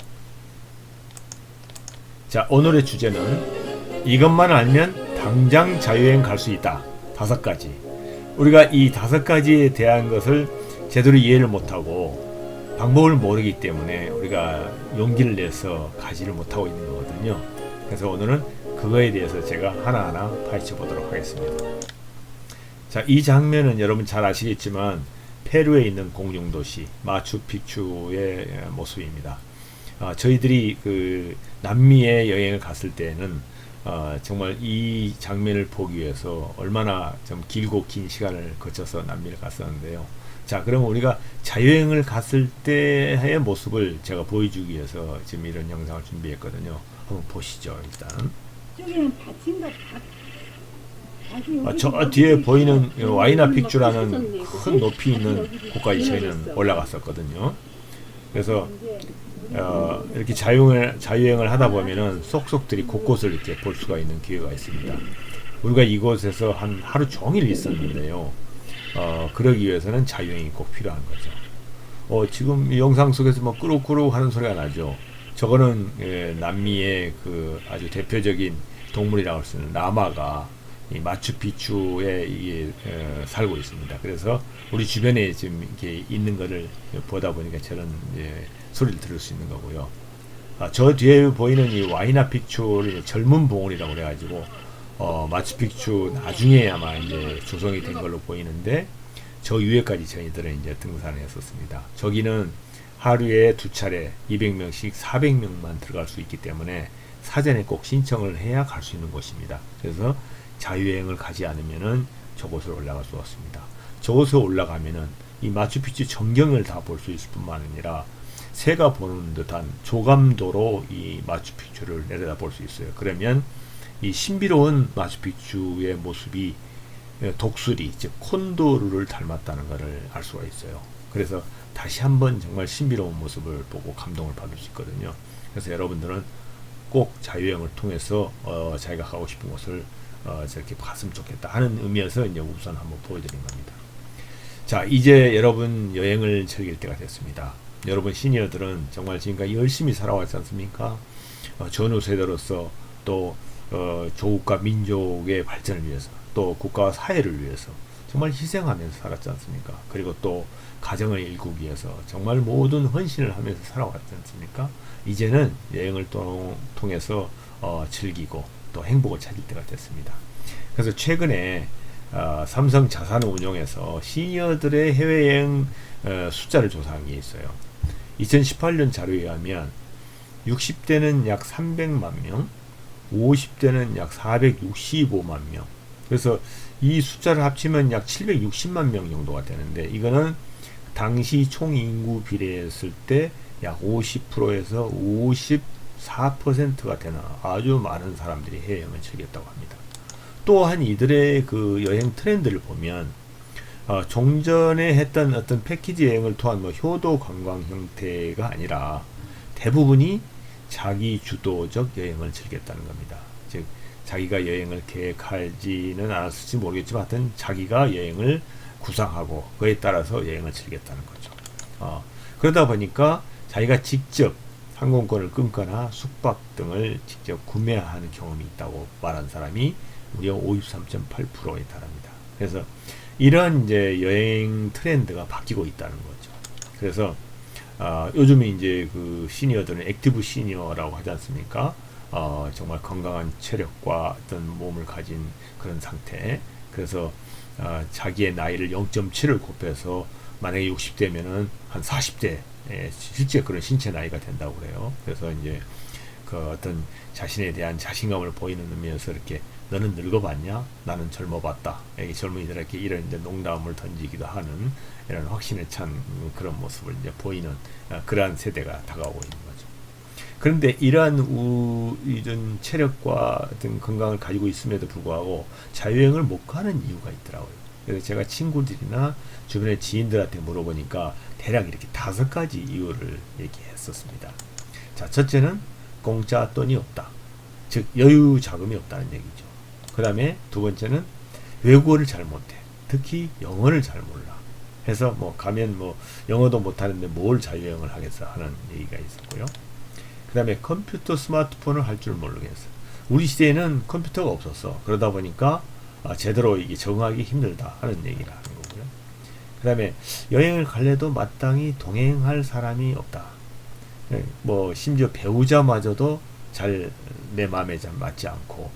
자, 오늘의 주제는 이것만 알면 당장 자유여행 갈 수 있다. 5가지. 우리가 이 5가지에 대한 것을 제대로 이해를 못하고 방법을 모르기 때문에 우리가 용기를 내서 가지를 못하고 있는 거거든요. 그래서 오늘은 그거에 대해서 제가 하나하나 파헤쳐 보도록 하겠습니다. 자, 이 장면은 여러분 잘 아시겠지만 페루에 있는 공중도시 마추픽추의 모습입니다. 저희들이 그 남미에 여행을 갔을 때는 정말 이 장면을 보기 위해서 얼마나 좀 길고 긴 시간을 거쳐서 남미를 갔었는데요. 자, 그럼 우리가 자유여행을 갔을 때의 모습을 제가 보여주기 위해서 지금 이런 영상을 준비했거든요. 한번 보시죠. 일단 저기는 닫힌 것 같아. 저 뒤에 보이는 와이나 픽추라는 큰 높이 있는 곳까지 저희는 올라갔었거든요. 그래서 이렇게 자유여행을 하다 보면은 쏙쏙들이 곳곳을 이렇게 볼 수가 있는 기회가 있습니다. 우리가 이곳에서 한 하루 종일 있었는데요. 그러기 위해서는 자유여행이 꼭 필요한 거죠. 지금 이 영상 속에서 뭐 꾸룩꾸룩 하는 소리가 나죠. 저거는 남미의 그 아주 대표적인 동물이라고 할 수 있는 라마가 이 마추픽추에 이게 살고 있습니다. 그래서 우리 주변에 지금 이렇게 있는 거를 보다 보니까 저런 소리를 들을 수 있는 거고요. 저 뒤에 보이는 이 와이나 픽추를 젊은 봉우리라고 그래가지고 마추픽추 나중에 아마 이제 조성이 된 걸로 보이는데 저 위에까지 저희들은 이제 등산을 했었습니다. 저기는 하루에 2차례 200명씩 400명만 들어갈 수 있기 때문에 사전에 꼭 신청을 해야 갈 수 있는 곳입니다. 그래서 자유여행을 가지 않으면은 저곳을 올라갈 수 없습니다. 저곳에 올라가면은 이 마추픽추 전경을 다 볼 수 있을 뿐만 아니라 새가 보는 듯한 조감도로 이 마추픽추를 내려다 볼 수 있어요. 그러면 이 신비로운 마추픽추의 모습이 독수리, 즉 콘도르를 닮았다는 것을 알 수가 있어요. 그래서 다시 한번 정말 신비로운 모습을 보고 감동을 받을 수 있거든요. 그래서 여러분들은 꼭 자유여행을 통해서 자기가 가고 싶은 곳을 저렇게 갔으면 좋겠다 하는 의미에서 이제 우선 한번 보여드린 겁니다. 자, 이제 여러분 여행을 즐길 때가 됐습니다. 여러분 시니어들은 정말 지금까지 열심히 살아왔지 않습니까? 전후 세대로서 또 조국과 민족의 발전을 위해서 또 국가와 사회를 위해서 정말 희생하면서 살았지 않습니까? 그리고 또 가정을 일구기 위해서 정말 모든 헌신을 하면서 살아왔지 않습니까? 이제는 여행을 통해서 즐기고 또 행복을 찾을 때가 됐습니다. 그래서 최근에 삼성 자산운용에서 시니어들의 해외여행 숫자를 조사한 게 있어요. 2018년 자료에 의하면 60대는 약 300만 명, 50대는 약 465만 명. 그래서 이 숫자를 합치면 약 760만 명 정도가 되는데 이거는 당시 총 인구 비례했을 때 약 50%에서 54%가 되는 아주 많은 사람들이 해외여행을 즐겼다고 합니다. 또한 이들의 그 여행 트렌드를 보면 종전에 했던 어떤 패키지 여행을 통한 뭐 효도 관광 형태가 아니라 대부분이 자기 주도적 여행을 즐겼다는 겁니다. 즉 자기가 여행을 계획하지는 않았을지 모르겠지만 하여튼 자기가 여행을 구상하고 그에 따라서 여행을 즐겼다는 거죠. 그러다 보니까 자기가 직접 항공권을 끊거나 숙박 등을 직접 구매하는 경험이 있다고 말한 사람이 무려 53.8%에 달합니다. 그래서 이런 이제 여행 트렌드가 바뀌고 있다는 거죠. 그래서 요즘에 이제 그 시니어들은 액티브 시니어라고 하지 않습니까? 정말 건강한 체력과 어떤 몸을 가진 그런 상태. 그래서 자기의 나이를 0.7을 곱해서 만약에 60대면은 한 40대 실제 그런 신체 나이가 된다고 그래요. 그래서 이제 그 어떤 자신에 대한 자신감을 보이는 의미에서 이렇게 너는 늙어봤냐? 나는 젊어봤다. 여기 젊은이들에게 이런 이제 농담을 던지기도 하는 이런 확신에 찬 그런 모습을 이제 보이는 그러한 세대가 다가오고 있는 거죠. 그런데 이러한 이런 체력과 어떤 건강을 가지고 있음에도 불구하고 자유여행을 못 가는 이유가 있더라고요. 그래서 제가 친구들이나 주변의 지인들한테 물어보니까 대략 이렇게 5가지 이유를 얘기했었습니다. 자, 첫째는 공짜 돈이 없다. 즉 여유 자금이 없다는 얘기죠. 그 다음에 두 번째는 외국어를 잘 못해. 특히 영어를 잘 몰라. 해서 뭐 가면 뭐 영어도 못하는데 뭘 자유여행을 하겠어 하는 얘기가 있었고요. 그 다음에 컴퓨터 스마트폰을 할 줄 모르겠어. 우리 시대에는 컴퓨터가 없었어. 그러다 보니까 제대로 이게 적응하기 힘들다 하는 얘기를 하는 거고요. 그 다음에 여행을 갈래도 마땅히 동행할 사람이 없다. 뭐 심지어 배우자마저도 잘 내 마음에 잘 맞지 않고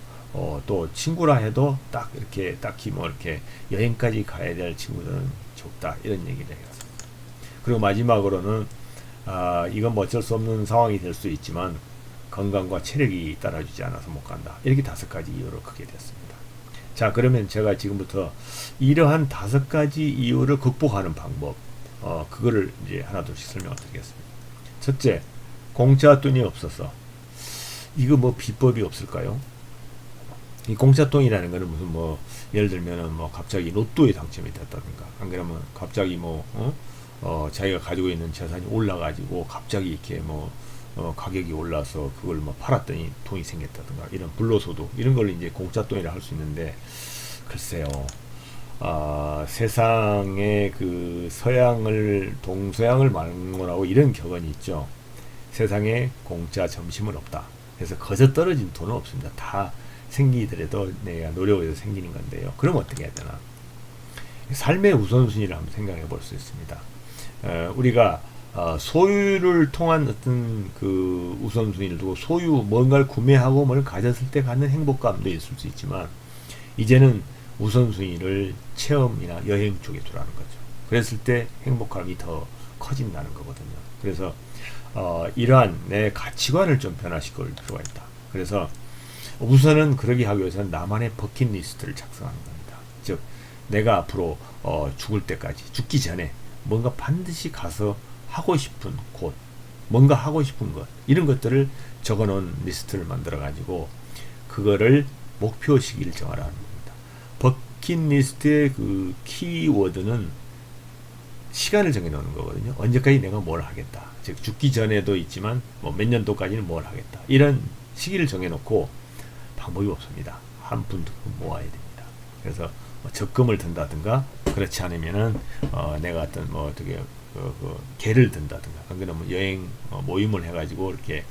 또 친구라 해도 딱 이렇게 딱히 뭐 이렇게 여행까지 가야 될 친구들은 적다 이런 얘기를 해요. 그리고 마지막으로는 이건 뭐 어쩔 수 없는 상황이 될 수 있지만 건강과 체력이 따라주지 않아서 못 간다. 이렇게 5가지 이유로 크게 됐습니다. 자, 그러면 제가 지금부터 이러한 5가지 이유를 극복하는 방법, 그거를 이제 하나둘씩 설명을 드리겠습니다. 첫째, 공짜 돈이 없어서. 이거 뭐 비법이 없을까요? 이 공짜돈이라는 거는 무슨 뭐 예를 들면은 뭐 갑자기 로또에 당첨이 됐다든가 안 그러면 갑자기 뭐 자기가 가지고 있는 재산이 올라가지고 갑자기 이렇게 뭐 가격이 올라서 그걸 뭐 팔았더니 돈이 생겼다든가 이런 불로소득 이런 걸 이제 공짜돈이라 할 수 있는데 글쎄요. 세상에 그 서양을 동서양을 망언하고 이런 격언이 있죠. 세상에 공짜 점심은 없다. 그래서 거저 떨어진 돈은 없습니다. 다 생기더라도 내가 노력해서 생기는 건데요. 그럼 어떻게 해야 되나? 삶의 우선순위를 한번 생각해 볼 수 있습니다. 우리가 소유를 통한 어떤 그 우선순위를 두고 소유 뭔가를 구매하고 뭘 가졌을 때 갖는 행복감도 있을 수 있지만 이제는 우선순위를 체험이나 여행 쪽에 두라는 거죠. 그랬을 때 행복감이 더 커진다는 거거든요. 그래서 이러한 내 가치관을 좀 변화시킬 필요가 있다. 그래서 우선은 그러기 하기 위해서는 나만의 버킷리스트를 작성하는 겁니다. 즉 내가 앞으로 죽을 때까지 죽기 전에 뭔가 반드시 가서 하고 싶은 곳 뭔가 하고 싶은 것 이런 것들을 적어놓은 리스트를 만들어 가지고 그거를 목표 시기를 정하라는 겁니다. 버킷리스트의 그 키워드는 시간을 정해놓는 거거든요. 언제까지 내가 뭘 하겠다. 즉 죽기 전에도 있지만 뭐 몇 년도까지는 뭘 하겠다. 이런 시기를 정해놓고 방법이 없습니다. 한 푼도 모아야 됩니다. 그래서 뭐 적금을 든다든가 그렇지 않으면은 내가 어떤 뭐 어떻게 개를 든다든가 그러면 여행 모임을 해가지고 이렇게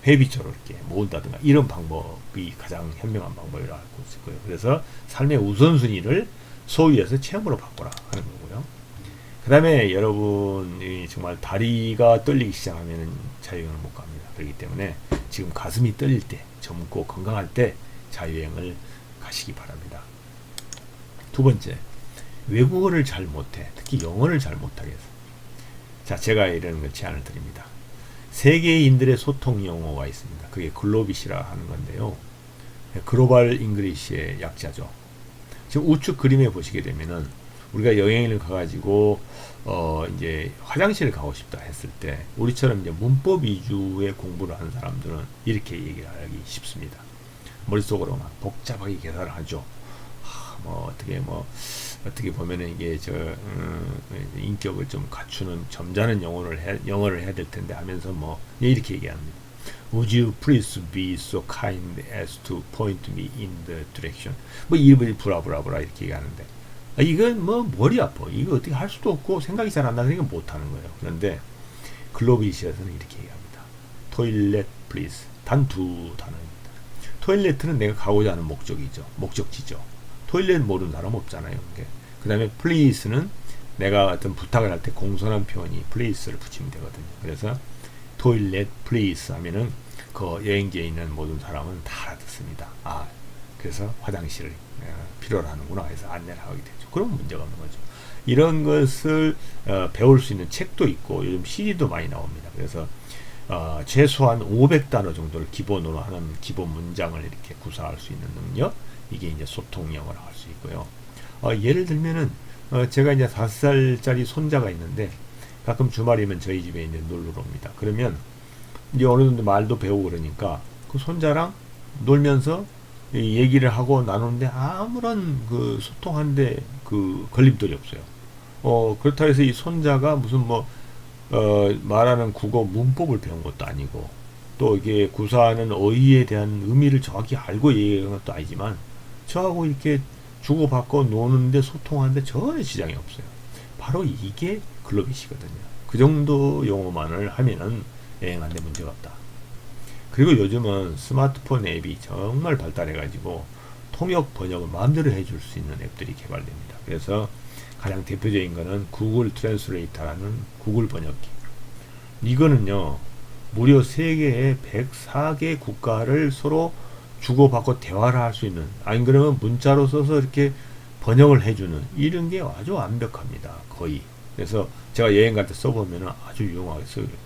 회비처럼 이렇게 모은다든가 이런 방법이 가장 현명한 방법이라고 알고 있을 거예요. 그래서 삶의 우선순위를 소유에서 체험으로 바꿔라 하는 거고요. 그 다음에 여러분이 정말 다리가 떨리기 시작하면 자유여행을 못 갑니다. 그렇기 때문에 지금 가슴이 떨릴 때 젊고 건강할 때 자유여행을 가시기 바랍니다. 두 번째, 외국어를 잘 못해. 특히 영어를 잘 못하겠어. 자, 제가 이런 걸 제안을 드립니다. 세계인들의 소통 영어가 있습니다. 그게 글로빗이라 하는 건데요. 글로벌 잉글리시의 약자죠. 지금 우측 그림에 보시게 되면은 우리가 여행을 가가지고 이제 화장실을 가고 싶다 했을 때 우리처럼 이제 문법 위주의 공부를 하는 사람들은 이렇게 얘기를 하기 쉽습니다. 머릿속으로 막 복잡하게 계산을 하죠. 뭐 어떻게 보면은 이게 인격을 좀 갖추는 점잖은 영어를 해야 될 텐데 하면서 뭐 이렇게 얘기합니다. Would you please be so kind as to point me in the direction? 뭐 이름을 브라브라브라 이렇게 얘기하는데 이건 뭐 머리 아파. 이거 어떻게 할 수도 없고 생각이 잘 안 나니까 못 하는 거예요. 그런데 글로비시에서는 이렇게 얘기합니다. Toilet please. 단 두 단어입니다. 토일렛은 내가 가고자 하는 목적지죠. 토일렛 모르는 사람 없잖아요. 그 다음에 please는 내가 어떤 부탁을 할 때 공손한 표현이 please를 붙이면 되거든요. 그래서 toilet please 하면은 그 여행지에 있는 모든 사람은 다 알아듣습니다. 그래서 화장실을 필요로 하는구나 해서 안내를 하게 되죠. 그럼 문제가 없는 거죠. 이런 것을 배울 수 있는 책도 있고 요즘 CD도 많이 나옵니다. 그래서 최소한 500단어 정도를 기본으로 하는 기본 문장을 이렇게 구사할 수 있는 능력, 이게 이제 소통 영어라고 할 수 있고요. 예를 들면은 제가 이제 5살짜리 손자가 있는데 가끔 주말이면 저희 집에 이제 놀러 옵니다. 그러면 이제 어느 정도 말도 배우고 그러니까 그 손자랑 놀면서 얘기를 하고 나누는데 아무런 그 소통하는데 그 걸림돌이 없어요. 그렇다고 해서 이 손자가 무슨 말하는 국어 문법을 배운 것도 아니고 또 이게 구사하는 어휘에 대한 의미를 정확히 알고 얘기하는 것도 아니지만 저하고 이렇게 주고받고 노는데 소통하는데 전혀 지장이 없어요. 바로 이게 글로빗이거든요. 그 정도 용어만을 하면은 여행하는데 문제가 없다. 그리고 요즘은 스마트폰 앱이 정말 발달해가지고 통역 번역을 마음대로 해줄 수 있는 앱들이 개발됩니다. 그래서 가장 대표적인 거는 구글 트랜스레이터라는 구글 번역기. 이거는요, 무려 세계의 104개 국가를 서로 주고받고 대화를 할 수 있는, 아니 그러면 문자로 써서 이렇게 번역을 해주는 이런 게 아주 완벽합니다. 거의. 그래서 제가 여행 갈 때 써보면 아주 유용하게 쓰게 됩니다.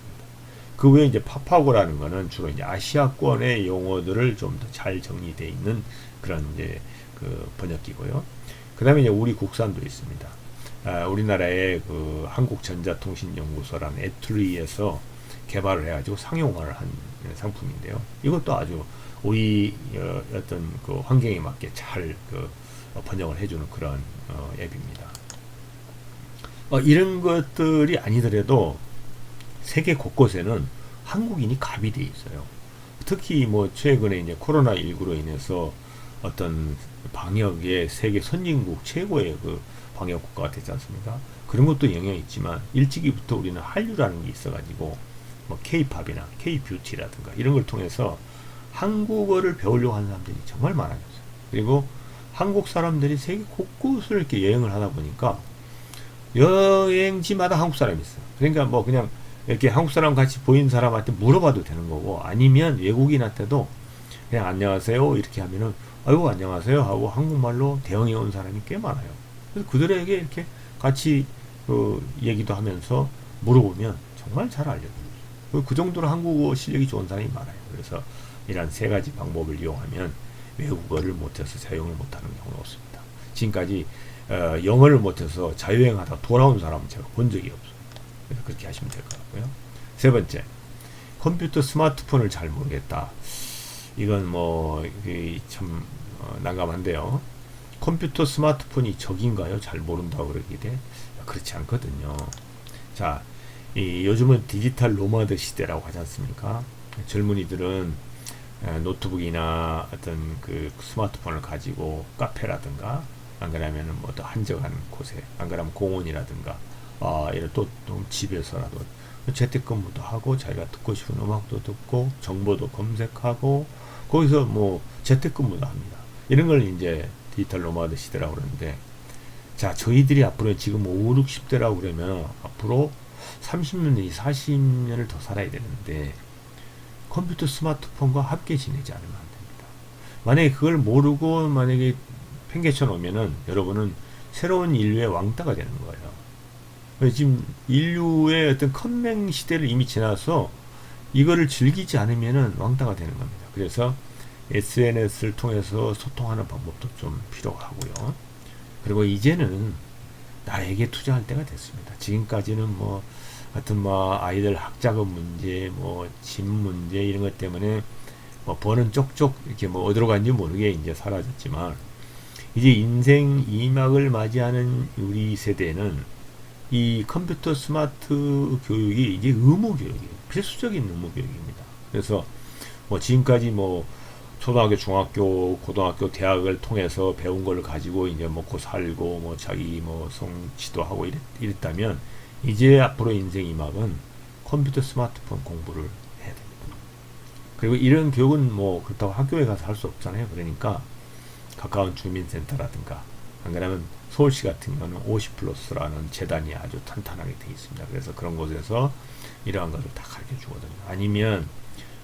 그 외에 이제 파파고라는 거는 주로 이제 아시아권의 용어들을 좀 더 잘 정리되어 있는 그런 이제 그 번역기고요. 그 다음에 이제 우리 국산도 있습니다. 우리나라의 그 한국전자통신연구소라는 애트리에서 개발을 해가지고 상용화를 한 상품인데요. 이것도 아주 우리 어떤 그 환경에 맞게 잘 번역을 해주는 그런 앱입니다. 이런 것들이 아니더라도 세계 곳곳에는 한국인이 가미돼 있어요. 특히 뭐 최근에 이제 코로나19로 인해서 어떤 방역의 세계 선진국 최고의 그 방역 국가가 됐지 않습니까? 그런 것도 영향이 있지만 일찍이부터 우리는 한류라는 게 있어가지고 뭐 K-팝이나 K-뷰티라든가 이런 걸 통해서 한국어를 배우려고 하는 사람들이 정말 많아졌어요. 그리고 한국 사람들이 세계 곳곳을 이렇게 여행을 하다 보니까 여행지마다 한국 사람이 있어요. 그러니까 뭐 그냥 이렇게 한국 사람 같이 보인 사람한테 물어봐도 되는 거고, 아니면 외국인한테도 그냥 안녕하세요 이렇게 하면은 아이고 안녕하세요 하고 한국말로 대응해 온 사람이 꽤 많아요. 그래서 그들에게 이렇게 같이 얘기도 하면서 물어보면 정말 잘 알려줘요. 그 정도로 한국어 실력이 좋은 사람이 많아요. 그래서 이런 세 가지 방법을 이용하면 외국어를 못해서 사용을 못하는 경우는 없습니다. 지금까지 영어를 못해서 자유여행하다 돌아온 사람은 제가 본 적이 없어요. 그래서 그렇게 하시면 될 것 같고요. 세 번째, 컴퓨터 스마트폰을 잘 모르겠다. 이건 뭐 참 난감한데요. 컴퓨터 스마트폰이 적인가요? 잘 모른다고 그러게 돼? 그렇지 않거든요. 자, 요즘은 디지털 노마드 시대라고 하지 않습니까? 젊은이들은 노트북이나 어떤 그 스마트폰을 가지고 카페라든가, 안 그러면은 뭐 더 한적한 곳에, 안 그러면 공원이라든가, 이런 또 집에서라도 재택근무도 하고 자기가 듣고 싶은 음악도 듣고 정보도 검색하고 거기서 뭐 재택근무도 합니다. 이런 걸 이제 디지털 노마드 시대라고 그러는데, 자, 저희들이 앞으로 지금 5, 60대라고 그러면 앞으로 30년 내지 40년을 더 살아야 되는데 컴퓨터 스마트폰과 함께 지내지 않으면 안 됩니다. 만약에 그걸 모르고 만약에 팽개쳐 놓으면은 여러분은 새로운 인류의 왕따가 되는 거예요. 지금 인류의 어떤 컴맹 시대를 이미 지나서 이거를 즐기지 않으면은 왕따가 되는 겁니다. 그래서 SNS를 통해서 소통하는 방법도 좀 필요하고요. 그리고 이제는 나에게 투자할 때가 됐습니다. 지금까지는 뭐 하여튼 뭐 아이들 학자금 문제, 뭐 집 문제 이런 것 때문에 뭐 버는 쪽쪽 이렇게 뭐 어디로 간지 모르게 이제 사라졌지만, 이제 인생 2막을 맞이하는 우리 세대는 이 컴퓨터 스마트 교육이 이제 의무 교육이에요. 필수적인 의무 교육입니다. 그래서 뭐 지금까지 뭐 초등학교, 중학교, 고등학교, 대학을 통해서 배운 걸 가지고 이제 먹고 살고 뭐 자기 뭐 성취도 하고 이랬다면, 이제 앞으로 인생 2막은 컴퓨터 스마트폰 공부를 해야 됩니다. 그리고 이런 교육은 뭐 그렇다고 학교에 가서 할 수 없잖아요. 그러니까 가까운 주민센터라든가, 안 그러면 서울시 같은 경우는 50플러스라는 재단이 아주 탄탄하게 되어 있습니다. 그래서 그런 곳에서 이러한 것을 다 가르쳐 주거든요. 아니면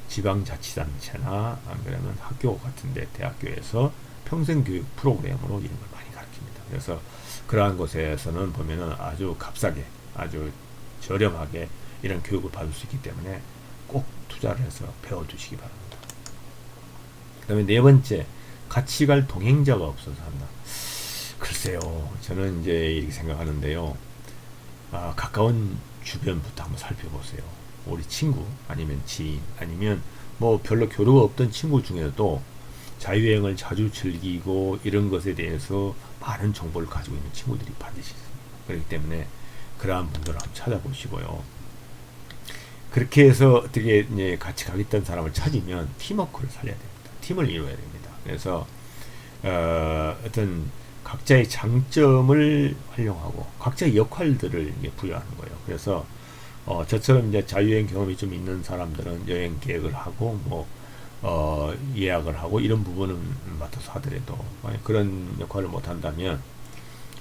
지방자치단체나 안 그러면 학교 같은데 대학교에서 평생교육 프로그램으로 이런 걸 많이 가르칩니다. 그래서 그러한 곳에서는 보면은 아주 값싸게, 아주 저렴하게 이런 교육을 받을 수 있기 때문에 꼭 투자를 해서 배워두시기 바랍니다. 그 다음에 네 번째, 같이 갈 동행자가 없어서 한다. 글쎄요, 저는 이제 이렇게 생각하는데요. 가까운 주변부터 한번 살펴보세요. 우리 친구, 아니면 지인, 아니면 뭐 별로 교류가 없던 친구 중에도 자유여행을 자주 즐기고 이런 것에 대해서 많은 정보를 가지고 있는 친구들이 반드시 있습니다. 그렇기 때문에 그러한 분들을 한번 찾아보시고요. 그렇게 해서 어떻게 이제 같이 가겠다는 사람을 찾으면 팀워크를 살려야 됩니다. 팀을 이루어야 됩니다. 그래서 어떤 각자의 장점을 활용하고 각자의 역할들을 부여하는 거예요. 그래서 저처럼 이제 자유여행 경험이 좀 있는 사람들은 여행 계획을 하고 뭐 예약을 하고 이런 부분은 맡아서 하더라도, 만약 그런 역할을 못 한다면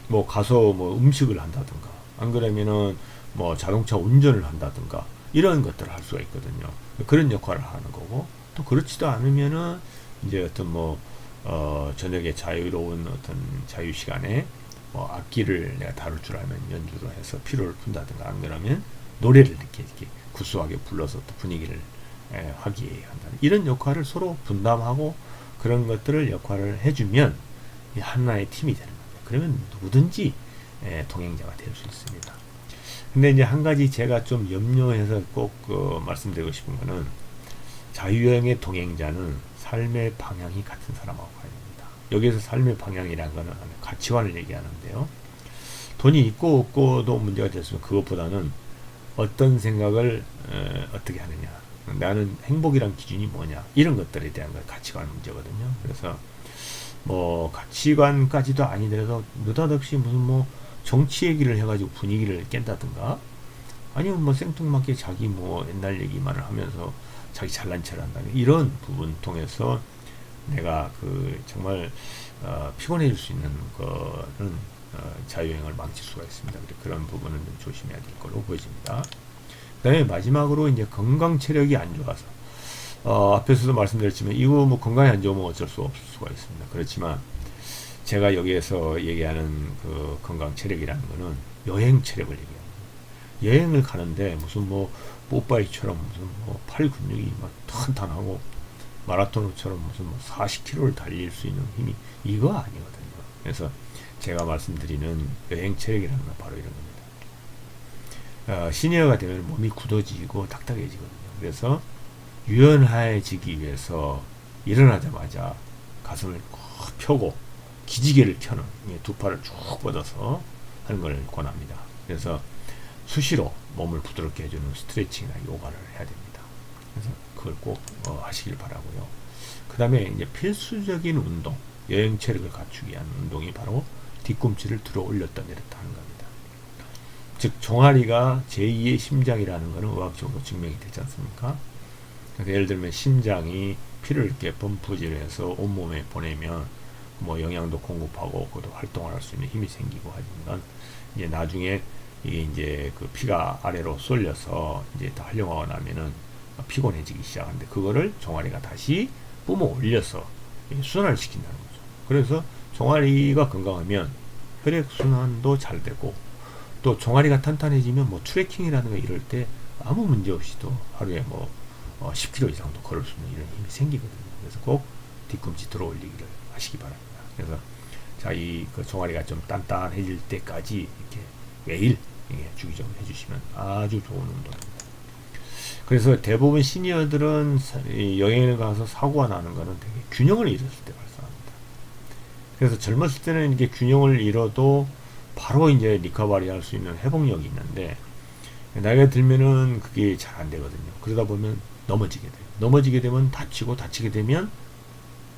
뭐 가서 뭐 음식을 한다든가, 안 그러면은 뭐 자동차 운전을 한다든가 이런 것들을 할 수가 있거든요. 그런 역할을 하는 거고, 또 그렇지도 않으면은 이제 어떤 뭐 저녁에 자유로운 어떤 자유 시간에 뭐 악기를 내가 다룰 줄 알면 연주를 해서 피로를 푼다든가, 안 그러면 노래를 이렇게 구수하게 불러서 또 분위기를 화기애애한다는 이런 역할을 서로 분담하고 그런 것들을 역할을 해주면 하나의 팀이 되는 겁니다. 그러면 누구든지 동행자가 될 수 있습니다. 근데 이제 한 가지 제가 좀 염려해서 꼭 말씀드리고 싶은 거는 자유여행의 동행자는 삶의 방향이 같은 사람하고 가야 됩니다. 여기에서 삶의 방향이라는 것은 가치관을 얘기하는데요. 돈이 있고 없고도 문제가 됐으면 그것보다는 어떤 생각을 어떻게 하느냐, 나는 행복이란 기준이 뭐냐, 이런 것들에 대한 가치관 문제거든요. 그래서 뭐 가치관까지도 아니더라도 느닷없이 무슨 뭐 정치 얘기를 해가지고 분위기를 깬다든가, 아니면 뭐 생뚱맞게 자기 뭐 옛날 얘기만을 하면서 자기 잘난 체를 한다, 이런 부분 통해서 내가 정말 피곤해질 수 있는 거는 자유여행을 망칠 수가 있습니다. 그런 부분은 좀 조심해야 될 걸로 보여집니다. 그 다음에 마지막으로 이제 건강 체력이 안 좋아서, 앞에서도 말씀드렸지만 이거 뭐 건강이 안 좋으면 어쩔 수 없을 수가 있습니다. 그렇지만 제가 여기에서 얘기하는 그 건강 체력이라는 거는 여행 체력을 얘기합니다. 여행을 가는데 무슨 뭐 뽀빠이처럼 무슨 뭐 팔 근육이 막 탄탄하고 마라토너처럼 무슨 뭐 40km를 달릴 수 있는 힘이 이거 아니거든요. 그래서 제가 말씀드리는 여행 체력이라는 건 바로 이런 겁니다. 시니어가 되면 몸이 굳어지고 딱딱해지거든요. 그래서 유연해지기 위해서 일어나자마자 가슴을 꼭 펴고 기지개를 켜는, 두 팔을 쭉 뻗어서 하는 걸 권합니다. 그래서 수시로 몸을 부드럽게 해주는 스트레칭이나 요가를 해야 됩니다. 그래서 그걸 꼭 하시길 바라고요. 그 다음에 이제 필수적인 운동, 여행 체력을 갖추기 위한 운동이 바로 뒤꿈치를 들어 올렸다 내렸다 하는 겁니다. 즉 종아리가 제2의 심장이라는 것은 의학적으로 증명이 되지 않습니까? 그래서 예를 들면 심장이 피를 이렇게 펌프질 해서 온몸에 보내면 뭐 영양도 공급하고 그것도 활동을 할 수 있는 힘이 생기고 하지만, 이제 나중에 이게 이제 그 피가 아래로 쏠려서 이제 다 활용하고 나면은 피곤해지기 시작하는데, 그거를 종아리가 다시 뿜어 올려서 순환을 시킨다는 거죠. 그래서 종아리가 건강하면 혈액순환도 잘 되고, 또 종아리가 탄탄해지면 뭐 트레킹이라든가 이럴 때 아무 문제 없이도 하루에 뭐 10km 이상도 걸을 수 있는 이런 힘이 생기거든요. 그래서 꼭 뒤꿈치 들어 올리기를 하시기 바랍니다. 그래서 자, 그 종아리가 좀 단단해질 때까지 이렇게 매일 주기적으로 해주시면 아주 좋은 운동입니다. 그래서 대부분 시니어들은 여행을 가서 사고가 나는 거는 되게 균형을 잃었을 때 발생합니다. 그래서 젊었을 때는 이게 균형을 잃어도 바로 이제 리커버리 할 수 있는 회복력이 있는데, 나이가 들면은 그게 잘 안 되거든요. 그러다 보면 넘어지게 돼요. 넘어지게 되면 다치게 되면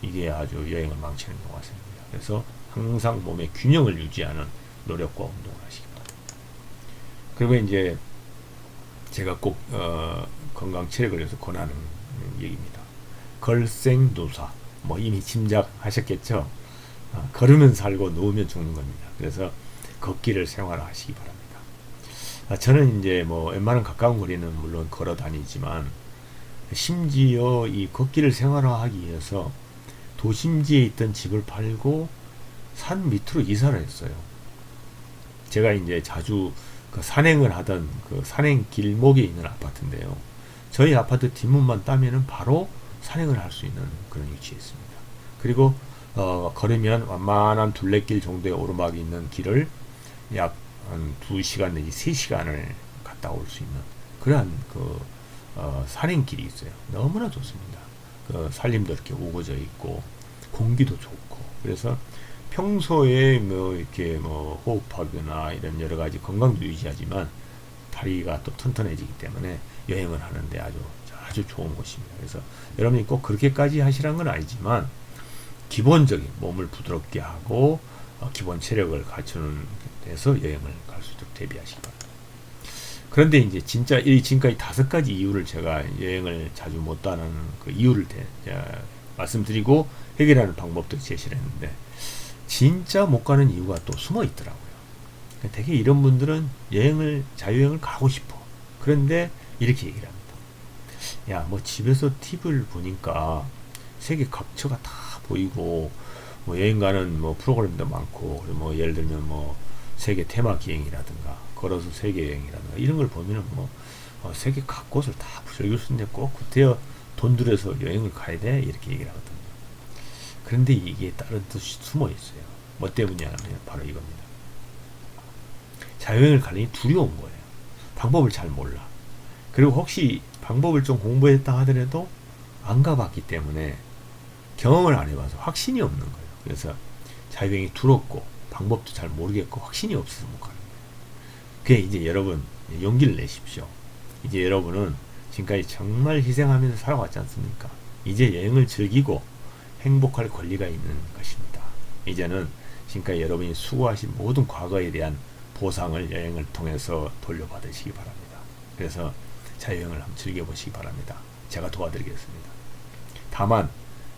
이게 아주 여행을 망치는 경우가 생깁니다. 그래서 항상 몸의 균형을 유지하는 노력과 운동을 하시기 바랍니다. 그리고 이제 제가 꼭 건강 체력을 위해서 권하는 얘기입니다. 걸생누사, 뭐 이미 짐작하셨겠죠. 걸으면 살고 누우면 죽는 겁니다. 그래서 걷기를 생활화하시기 바랍니다. 저는 이제 뭐 웬만한 가까운 거리는 물론 걸어 다니지만, 심지어 이 걷기를 생활화하기 위해서 도심지에 있던 집을 팔고 산 밑으로 이사를 했어요. 제가 이제 자주 그 산행을 하던 그 산행 길목에 있는 아파트인데요. 저희 아파트 뒷문만 따면은 바로 산행을 할 수 있는 그런 위치에 있습니다. 그리고 걸으면 완만한 둘레길 정도의 오르막이 있는 길을 약 한 2시간 내지 3시간을 갔다 올 수 있는 그러한 산행길이 있어요. 너무나 좋습니다. 산림도 이렇게 우거져 있고 공기도 좋고, 그래서 평소에 뭐 이렇게 뭐 호흡하거나 이런 여러 가지 건강도 유지하지만 다리가 또 튼튼해지기 때문에 여행을 하는데 아주 좋은 곳입니다. 그래서 여러분이 꼭 그렇게까지 하시라는 건 아니지만 기본적인 몸을 부드럽게 하고 기본 체력을 갖추는 데서 여행을 갈 수 있도록 대비하시기 바랍니다. 그런데 이제 진짜 지금까지 5가지 이유를 제가 여행을 자주 못 가는 그 이유를 말씀드리고 해결하는 방법도 제시를 했는데, 진짜 못 가는 이유가 또 숨어 있더라고요. 되게 이런 분들은 자유여행을 가고 싶어. 그런데 이렇게 얘기를 합니다. 야, 뭐 집에서 팁을 보니까 세계 각처가 다 보이고, 뭐 여행 가는 뭐 프로그램도 많고, 뭐 예를 들면 뭐 세계 테마 기행이라든가 걸어서 세계 여행이라든가 이런 걸 보면은 뭐 세계 각 곳을 다 즐길 수 있는데 꼭 그때야 돈 들여서 여행을 가야 돼, 이렇게 얘기를 하거든요. 그런데 이게 다른 뜻이 숨어 있어요. 뭐 때문이냐면 바로 이겁니다. 자유여행을 가려니 두려운 거예요. 방법을 잘 몰라. 그리고 혹시 방법을 좀 공부했다 하더라도 안 가봤기 때문에 경험을 안 해봐서 확신이 없는 거예요. 그래서 자유여행이 두렵고 방법도 잘 모르겠고 확신이 없어서 못 가는 거예요. 그게 이제 여러분 용기를 내십시오. 이제 여러분은 지금까지 정말 희생하면서 살아왔지 않습니까? 이제 여행을 즐기고 행복할 권리가 있는 것입니다. 이제는 지금까지 여러분이 수고하신 모든 과거에 대한 보상을 여행을 통해서 돌려받으시기 바랍니다. 그래서 자유여행을 한번 즐겨보시기 바랍니다. 제가 도와드리겠습니다. 다만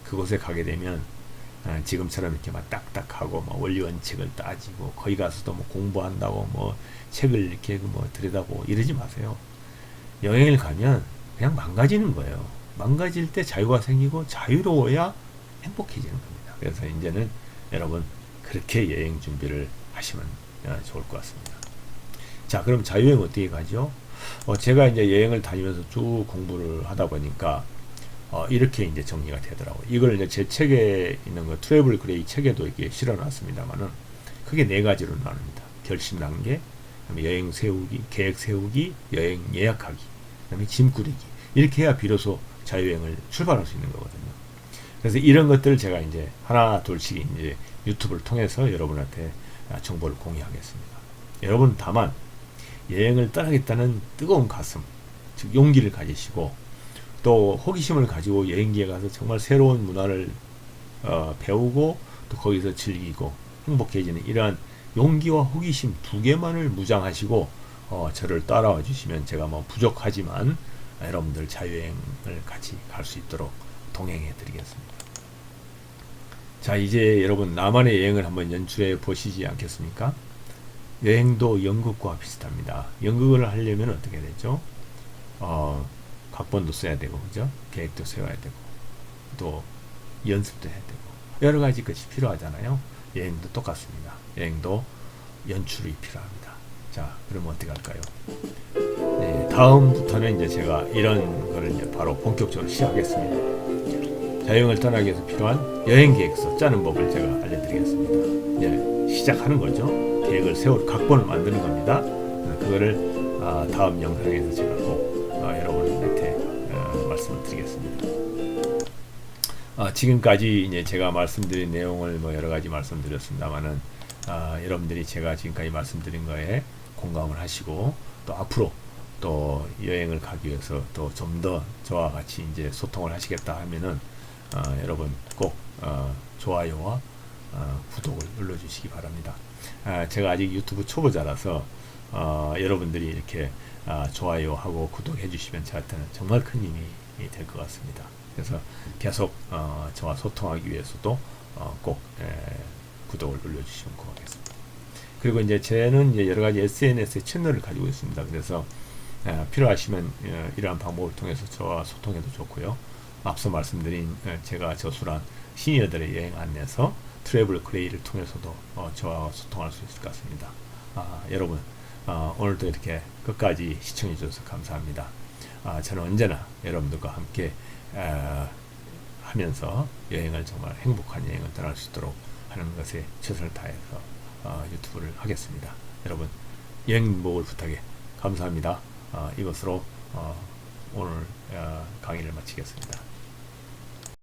그곳에 가게 되면 지금처럼 이렇게 막 딱딱하고 뭐 원리원칙을 따지고 거기 가서도 뭐 공부한다고 뭐 책을 이렇게 뭐 들여다보고 이러지 마세요. 여행을 가면 그냥 망가지는 거예요. 망가질 때 자유가 생기고 자유로워야 행복해지는 겁니다. 그래서 이제는 여러분 그렇게 여행 준비를 하시면 좋을 것 같습니다. 자, 그럼 자유여행 어떻게 가죠? 제가 이제 여행을 다니면서 쭉 공부를 하다 보니까 이렇게 이제 정리가 되더라고요. 이걸 이제 제 책에 있는 거 트래블 그레이 책에도 이렇게 실어놨습니다만은 크게 네 가지로 나눕니다. 결심 단계, 그다음에 여행 세우기, 계획 세우기, 여행 예약하기, 그다음에 짐 꾸리기. 이렇게 해야 비로소 자유여행을 출발할 수 있는 거거든요. 그래서 이런 것들을 제가 이제 하나 둘씩 이제 유튜브를 통해서 여러분한테 정보를 공유하겠습니다. 여러분 다만 여행을 떠나겠다는 뜨거운 가슴, 즉 용기를 가지시고 또 호기심을 가지고 여행지에 가서 정말 새로운 문화를 배우고 또 거기서 즐기고 행복해지는 이러한 용기와 호기심 두 개만을 무장하시고 저를 따라와 주시면 제가 뭐 부족하지만 여러분들 자유여행을 같이 갈 수 있도록 동행해 드리겠습니다. 자, 이제 여러분 나만의 여행을 한번 연출해 보시지 않겠습니까? 여행도 연극과 비슷합니다. 연극을 하려면 어떻게 되죠? 각본도 써야 되고, 그죠? 계획도 세워야 되고, 또 연습도 해야 되고, 여러 가지 것이 필요하잖아요. 여행도 똑같습니다. 여행도 연출이 필요합니다. 자, 그럼 어떻게 할까요? 네, 다음부터는 이제 제가 이런 거를 이제 바로 본격적으로 시작하겠습니다. 자유여행을 떠나기 위해서 필요한 여행 계획서 짜는 법을 제가 알려드리겠습니다. 네, 시작하는 거죠. 계획을 세울 각본을 만드는 겁니다. 그거를 다음 영상에서 제가 꼭 여러분한테 말씀을 드리겠습니다. 지금까지 이제 제가 말씀드린 내용을 뭐 여러 가지 말씀드렸습니다만은 여러분들이 제가 지금까지 말씀드린 거에 공감을 하시고 또 앞으로 또 여행을 가기 위해서 또 좀 더 저와 같이 이제 소통을 하시겠다 하면은 여러분 꼭 좋아요와 구독을 눌러주시기 바랍니다. 제가 아직 유튜브 초보자라서 여러분들이 이렇게 좋아요하고 구독해 주시면 저한테는 정말 큰 힘이 될 것 같습니다. 그래서 계속 저와 소통하기 위해서도 꼭 구독을 눌러주시면 고맙겠습니다. 그리고 이제 저는 이제 여러 가지 SNS 채널을 가지고 있습니다. 그래서 필요하시면 이러한 방법을 통해서 저와 소통해도 좋고요. 앞서 말씀드린 제가 저술한 시니어들의 여행 안내서 트래블 그레이를 통해서도 저와 소통할 수 있을 것 같습니다. 여러분 오늘도 이렇게 끝까지 시청해 주셔서 감사합니다. 저는 언제나 여러분들과 함께 하면서 여행을 정말 행복한 여행을 떠날 수 있도록 하는 것에 최선을 다해서 유튜브를 하겠습니다. 여러분 여행복을 부탁해 감사합니다. 이것으로 오늘 강의를 마치겠습니다.